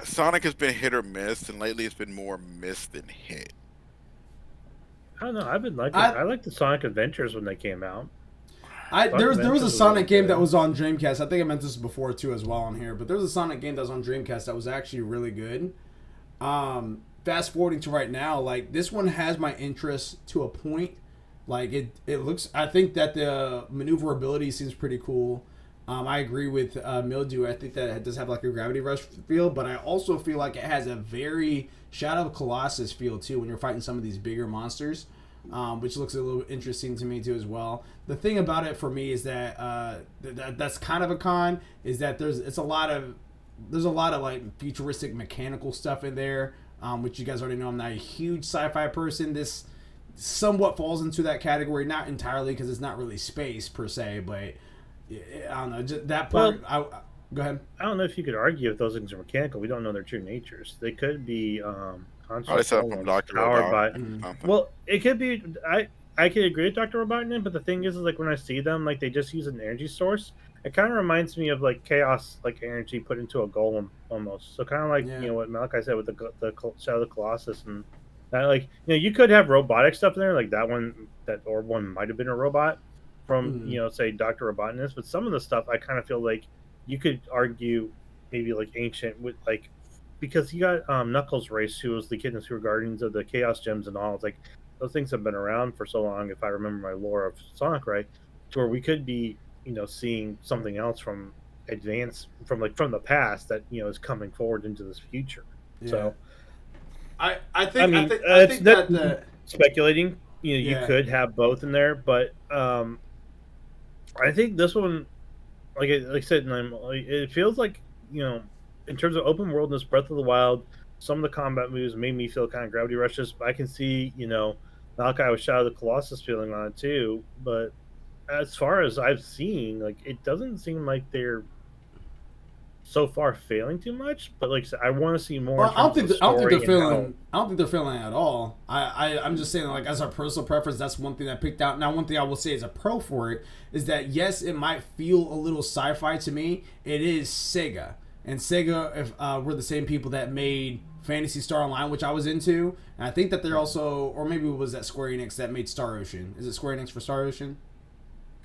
Sonic has been hit or miss, and lately it's been more miss than hit. I don't know. I've been liking. I like the Sonic Adventures when they came out. There was a Sonic game that was on Dreamcast. I think I meant this before too as well on here, but there was a Sonic game that was on Dreamcast that was actually really good. Fast forwarding to right now, like this one has my interest to a point. Like it looks. I think that the maneuverability seems pretty cool. I agree with Mildew. I think that it does have like a Gravity Rush feel, but I also feel like it has a very Shadow of Colossus feel too when you're fighting some of these bigger monsters, which looks a little interesting to me too as well. The thing about it for me is that that's kind of a con is that there's a lot of like futuristic mechanical stuff in there, which you guys already know I'm not a huge sci-fi person. This somewhat falls into that category, not entirely because it's not really space per se, but I don't know. Just that part. Well, go ahead. I don't know if you could argue if those things are mechanical. We don't know their true natures. They could be powered by. Well, it could be. I could agree with Dr. Robotnik, but the thing is like when I see them, like they just use an energy source. It kind of reminds me of like chaos, like energy put into a golem almost. So kind of like you know what Malachi said with the Shadow of the Colossus and that. Like you could have robotic stuff in there, like that orb one might have been a robot from say Dr. Robotnik, but some of the stuff I kind of feel like you could argue maybe like ancient with like because you got Knuckles race who was the kid who were guardians of the Chaos Gems and all. It's like those things have been around for so long, if I remember my lore of Sonic right, to where we could be seeing something else from the past that is coming forward into this future. Yeah. So I think that speculating. You could have both in there, but I think this one, like I said, it feels like in terms of open worldness, Breath of the Wild some of the combat moves made me feel kind of gravity rushes. But I can see, Malachi was Shadow of the Colossus feeling on it too. But as far as I've seen, like it doesn't seem like they're so far failing too much. But like I said, I want to see more. Well, I don't think they're failing. How... I don't think they're failing at all. I'm just saying, like, as our personal preference, that's one thing I picked out. Now, one thing I will say as a pro for it is that yes, it might feel a little sci-fi to me. It is Sega, and Sega, if we're the same people that made Phantasy Star Online, which I was into, and I think that they're also, or maybe it was that Square Enix that made Star Ocean. Is it Square Enix for Star Ocean?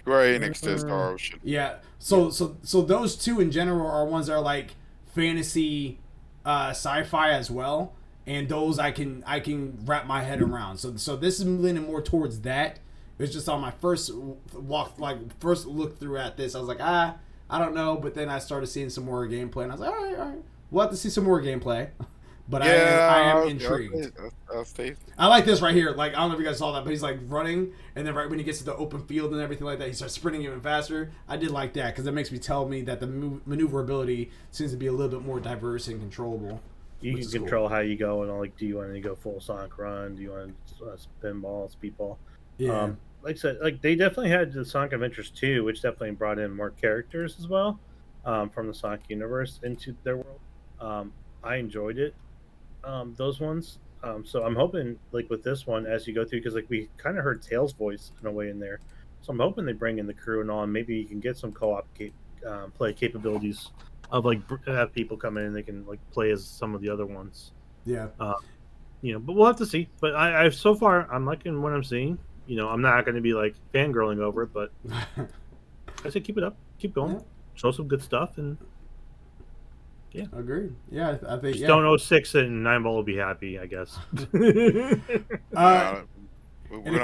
Square Enix to Star Ocean. Yeah. So those two in general are ones that are like fantasy, sci-fi as well, and those I can wrap my head around. So this is leaning more towards that. It's just on my first look through at this, I was like, I don't know, but then I started seeing some more gameplay, and I was like, all right, we'll have to see some more gameplay. But yeah, I am intrigued. I like this right here. Like, I don't know if you guys saw that, but he's like running, and then right when he gets to the open field and everything like that, he starts sprinting even faster. I did like that because it makes me tell me that the maneuverability seems to be a little bit more diverse and controllable. You can control how you go, and like, do you want to go full Sonic Run? Do you want spinball, speedball? Yeah. Like I said, like they definitely had the Sonic Adventures 2, which definitely brought in more characters as well from the Sonic universe into their world. I enjoyed it. Those ones. So I'm hoping, like with this one, as you go through, because like we kind of heard Tails' voice in a way in there. So I'm hoping they bring in the crew and all, and maybe you can get some co-op play capabilities of like have people come in and they can like play as some of the other ones. Yeah. But we'll have to see. But I so far I'm liking what I'm seeing. I'm not going to be like fangirling over it, but I say keep it up, keep going, show some good stuff, and yeah, agreed. Yeah, I think Stone 06 and 9-Ball will be happy, I guess. We'll be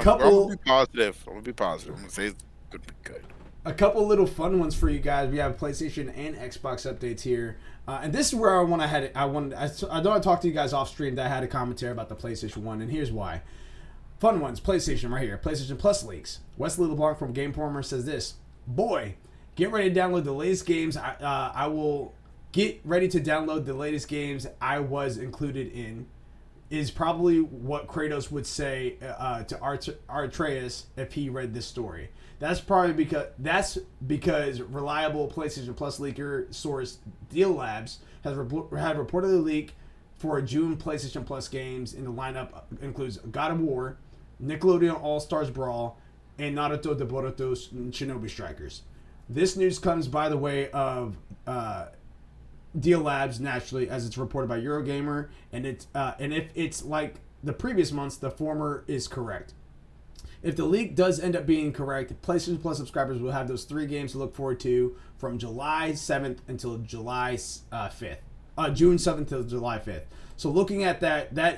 positive. We'll be positive. I'm gonna say it's gonna be good. A couple little fun ones for you guys. We have PlayStation and Xbox updates here, and this is where I know I talked to you guys off stream that I had a commentary about the PlayStation 1, and here's why. Fun ones, PlayStation right here. PlayStation Plus leaks. Wesley LeBlanc from Game Informer says this: "Boy, get ready to download the latest games. I will get ready to download the latest games I was included in." Is probably what Kratos would say to Atreus if he read this story. That's because reliable PlayStation Plus leaker source Deal Labs had reportedly leaked for June PlayStation Plus games, in the lineup includes God of War, Nickelodeon All-Stars Brawl, and Naruto de Boruto Shinobi Strikers. This news comes by the way of Deal Labs, naturally, as it's reported by Eurogamer, and if it's like the previous months, the former is correct. If the leak does end up being correct, PlayStation Plus subscribers will have those 3 games to look forward to from July 7th until July 5th. June 7th to July 5th. So looking at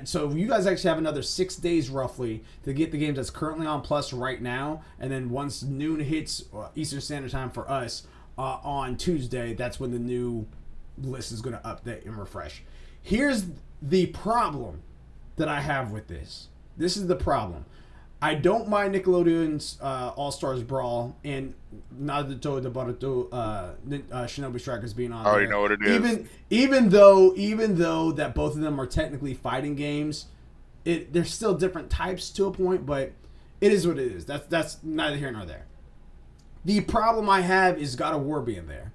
so you guys actually have another 6 days roughly to get the games that's currently on Plus right now, and then once noon hits Eastern Standard Time for us on Tuesday, that's when the new list is going to update and refresh. Here's the problem that I have with this. This is the problem. I don't mind Nickelodeon's All-Stars Brawl and Naruto de Boruto Shinobi Strikers being on I already know what it is. Even though that both of them are technically fighting games, they're still different types to a point, but it is what it is. That's neither here nor there. The problem I have is God of War being there.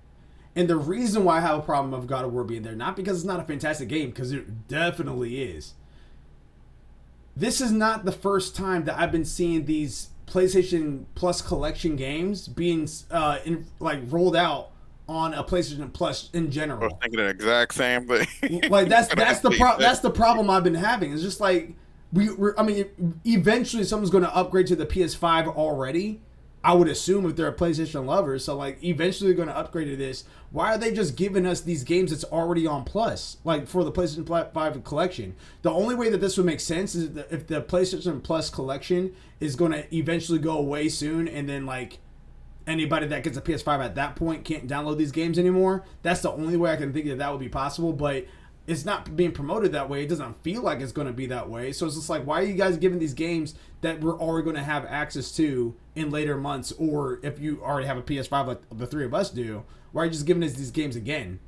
And the reason why I have a problem of God of War being there, not because it's not a fantastic game, because it definitely is. This is not the first time that I've been seeing these PlayStation Plus collection games being rolled out on a PlayStation Plus in general. I was thinking the exact same thing. Like that's the problem I've been having. It's just like eventually someone's going to upgrade to the PS5 already. I would assume if they're a PlayStation lover, so like eventually they're going to upgrade to this. Why are they just giving us these games that's already on Plus, like for the PlayStation 5 collection? The only way that this would make sense is if the PlayStation Plus collection is going to eventually go away soon, and then like anybody that gets a PS5 at that point can't download these games anymore. That's the only way I can think that would be possible, but it's not being promoted that way. It doesn't feel like it's going to be that way. So it's just like, why are you guys giving these games that we're already going to have access to in later months? Or if you already have a PS5 like the three of us do, why are you just giving us these games again?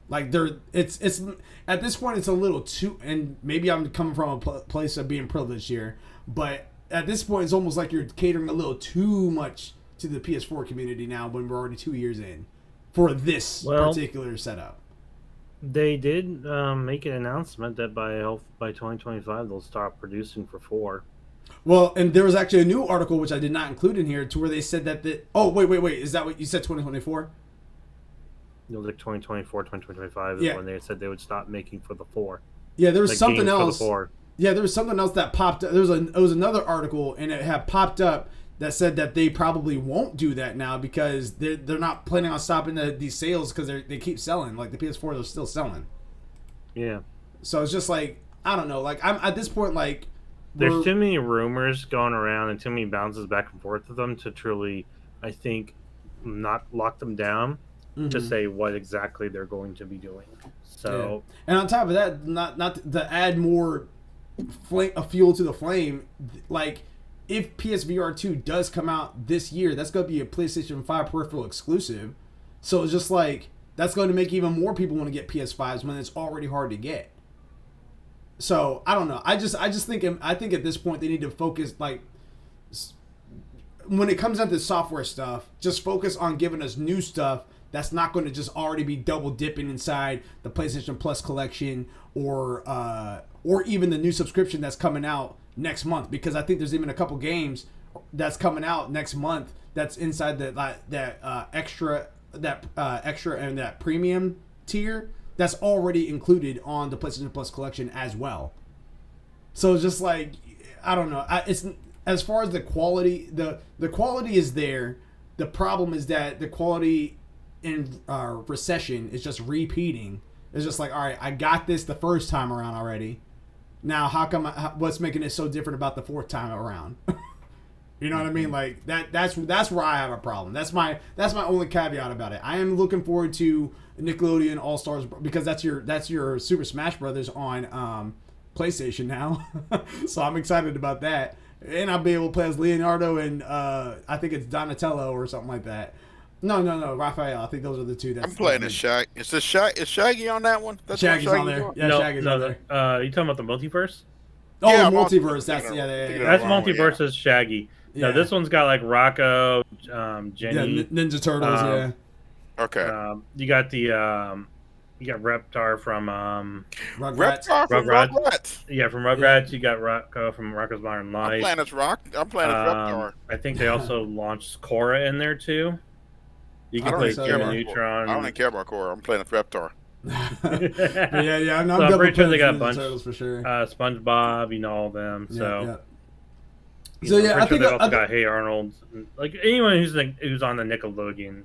Like it's at this point it's a little too, and maybe I'm coming from a place of being privileged here, but at this point it's almost like you're catering a little too much to the PS4 community now when we're already 2 years in for this particular setup. They did make an announcement that by 2025 they'll stop producing for 4. Well, and there was actually a new article which I did not include in here to where they said that wait, is that what you said? 2024? It was like 2024, 2025 is when they said they would stop making for the 4. Yeah, there was something else. Yeah, there was something else that popped up. It was another article, and it had popped up that said that they probably won't do that now because they're not planning on stopping these sales because they keep selling. Like the PS4, they're still selling. Yeah. So it's just like, I don't know. Like I'm at this point, like there's too many rumors going around and too many bounces back and forth with them to truly, I think, not lock them down to say what exactly they're going to be doing. So, and on top of that, not to add more fuel to the flame, like if PSVR 2 does come out this year, that's going to be a PlayStation 5 peripheral exclusive. So it's just like that's going to make even more people want to get PS5s when it's already hard to get. So I don't know. I think at this point they need to focus, like when it comes down to software stuff, just focus on giving us new stuff that's not going to just already be double dipping inside the PlayStation Plus collection or even the new subscription that's coming out next month, because I think there's even a couple games that's coming out next month that's inside that extra and that premium tier that's already included on the PlayStation Plus collection as well. So it's just like, I don't know. It's as far as the quality, the quality is there. The problem is that the quality in recession is just repeating. It's just like, all right, I got this the first time around already. Now, how come? What's making it so different about the fourth time around? You know what I mean? Like that's where I have a problem. That's my only caveat about it. I am looking forward to Nickelodeon All Stars because that's your Super Smash Brothers on PlayStation now. So I'm excited about that, and I'll be able to play as Leonardo and I think it's Donatello or something like that. No, Raphael. I think those are the two. I'm playing as Shaggy. Is Shaggy on that one? That's Shaggy's on there. Yeah, no, Shaggy's on there. You talking about the multiverse? Oh, yeah, the multiverse. That's That's multiverse is Shaggy. Yeah. No, this one's got like Rocco, Jenny, Ninja Turtles. Yeah. Okay. You got Reptar from Rugrats. Rugrats. Yeah, from Rugrats. You got Rocco from Rocco's Modern Life. I'm playing as Reptar. I think they also launched Korra in there too. You can play Neutron. I don't even care about Korra. I'm playing as Reptar. yeah. I'm so pretty sure they got a bunch. Turtles for sure. SpongeBob, all them. So. Yeah. I think they also got Hey Arnold, like anyone who's on the Nickelodeon,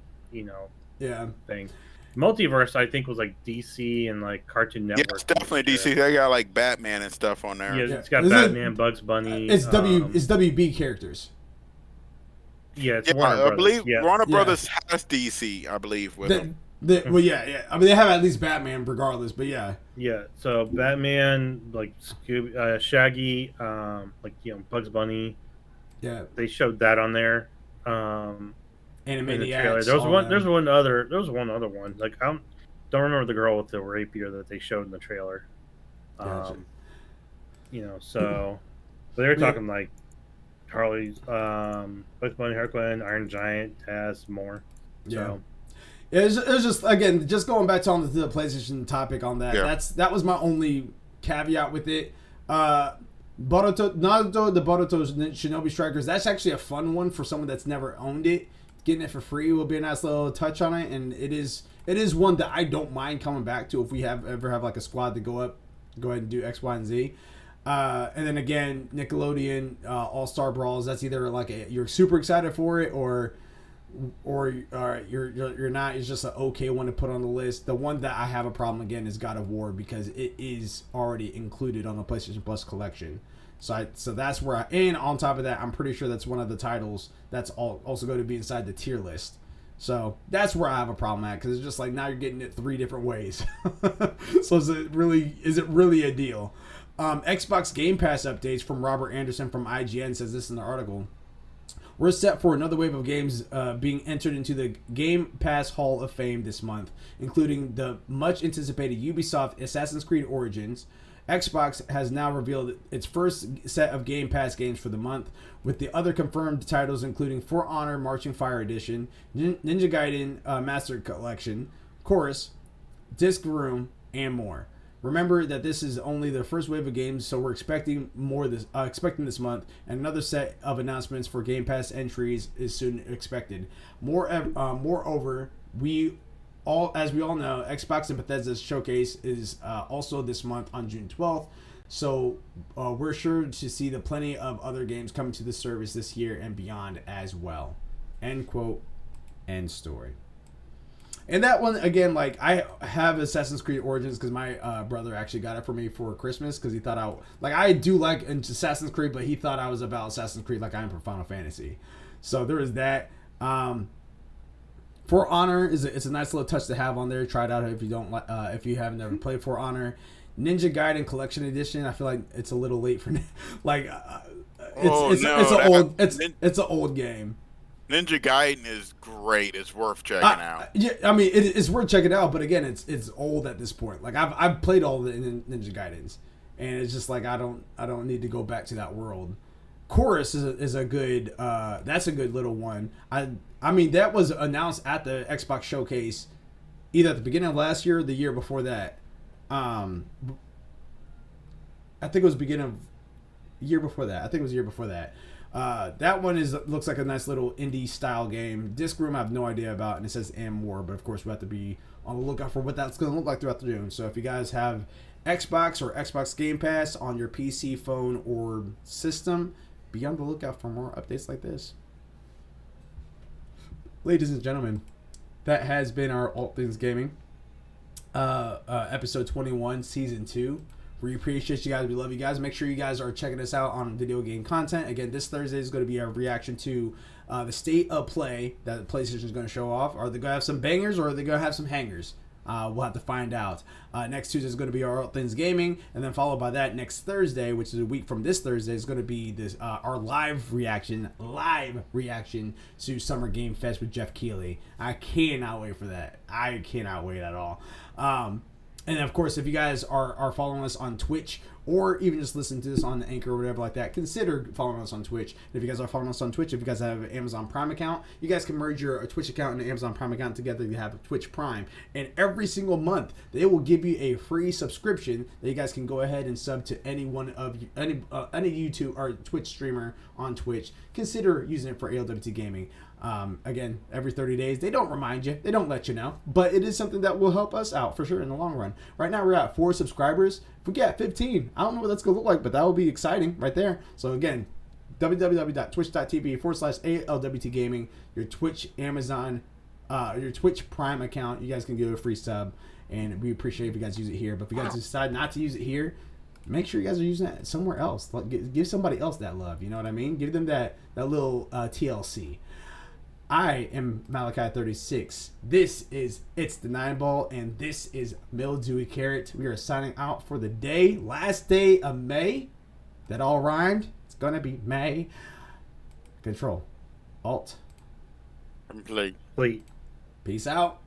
thing. Multiverse, I think, was like DC and like Cartoon Network. Yeah, it's definitely DC. They got like Batman and stuff on there. Yeah, it's got Batman, Bugs Bunny. It's WB characters. Yeah, it's Warner I believe Brothers. Warner Brothers has DC. I believe with them. Well, yeah. I mean, they have at least Batman, regardless. But yeah. Yeah. So Batman, like Shaggy, Bugs Bunny. Yeah. They showed that on there. Animaniacs. There was one other one. Like I don't remember the girl with the rapier that they showed in the trailer. Gotcha. So but they were talking like Harley's, Bugs Bunny, Harlequin, Iron Giant, Taz, more. So. Yeah, it was just again just going back to the PlayStation topic on that. Yeah. That was my only caveat with it. Naruto the Boruto Shinobi Strikers. That's actually a fun one for someone that's never owned it. Getting it for free will be a nice little touch on it, and it is one that I don't mind coming back to if we ever have like a squad to go ahead and do X, Y, and Z. And then again, Nickelodeon All Star Brawls. That's either like you're super excited for it, or you're not. It's just an okay one to put on the list. The one that I have a problem again is God of War because it is already included on the PlayStation Plus collection. So that's where and on top of that, I'm pretty sure that's one of the titles that's also going to be inside the tier list. So that's where I have a problem at because it's just like now you're getting it 3 different ways. So is it really a deal? Xbox Game Pass updates from Robert Anderson from IGN says this in the article. We're set for another wave of games being entered into the Game Pass Hall of Fame this month, including the much anticipated Ubisoft Assassin's Creed Origins. Xbox has now revealed its first set of Game Pass games for the month, with the other confirmed titles including For Honor Marching Fire Edition, Ninja Gaiden Master Collection, Chorus, Disc Room, and more. Remember that this is only the first wave of games, so we're expecting this month, and another set of announcements for Game Pass entries is soon expected. Moreover, as we all know, Xbox and Bethesda's showcase is also this month on June 12th. So we're sure to see plenty of other games coming to the service this year and beyond as well. End quote. End story. And that one, again, like, I have Assassin's Creed Origins because my brother actually got it for me for Christmas because he thought I do like Assassin's Creed, but he thought I was about Assassin's Creed like I am for Final Fantasy. So there is that. For Honor it's a nice little touch to have on there. Try it out if you haven't never played For Honor. Ninja Gaiden Collection Edition. I feel like it's a little late for it's an old game. Ninja Gaiden is great. It's worth checking out. Yeah, I mean it's worth checking out, but again, it's old at this point. Like I've played all the Ninja Gaidens, and it's just like I don't need to go back to that world. Chorus is a good that's a good little one. I mean that was announced at the Xbox showcase either at the beginning of last year or the year before that. I think it was beginning of year before that. I think it was a year before that. That one looks like a nice little indie style game. Disc Room I have no idea about, and it says and more, but of course we have to be on the lookout for what that's going to look like throughout the June. So if you guys have Xbox or Xbox Game Pass on your PC, phone, or system, be on the lookout for more updates like this. Ladies and gentlemen, that has been our ALWT Things Gaming episode 21, season 2. We appreciate you guys. We love you guys. Make sure you guys are checking us out on video game content. Again, this Thursday is going to be a reaction to the state of play that PlayStation is going to show off. Are they going to have some bangers or are they going to have some hangers? We'll have to find out. Next Tuesday is going to be our ALWT Things Gaming, and then followed by that next Thursday, which is a week from this Thursday, is going to be this our live reaction to Summer Game Fest with Jeff Keighley. I cannot wait for that. I cannot wait at all. And of course, if you guys are following us on Twitch or even just listening to this on Anchor or whatever like that, consider following us on Twitch. And if you guys are following us on Twitch, if you guys have an Amazon Prime account, you guys can merge your Twitch account and an Amazon Prime account together. You have a Twitch Prime. And every single month, they will give you a free subscription that you guys can go ahead and sub to any YouTube or Twitch streamer on Twitch. Consider using it for ALWT Gaming. Again, every 30 days, they don't remind you, they don't let you know, but it is something that will help us out for sure in the long run. Right now we're at 4 subscribers. If we get 15, I don't know what that's gonna look like, but that will be exciting right there. So again, www.twitch.tv/ALWT Gaming, your Twitch Amazon, your Twitch Prime account, you guys can give a free sub, and we appreciate if you guys use it here. But if you guys decide not to use it here, make sure you guys are using that somewhere else. Like, give somebody else that love, you know what I mean? Give them that little TLC. I am Malachi36. This is It's the 9 Ball, and this is Mildewy Carrot. We are signing out for the day, last day of May. That all rhymed. It's gonna be May. Control. Alt. Complete. Peace out.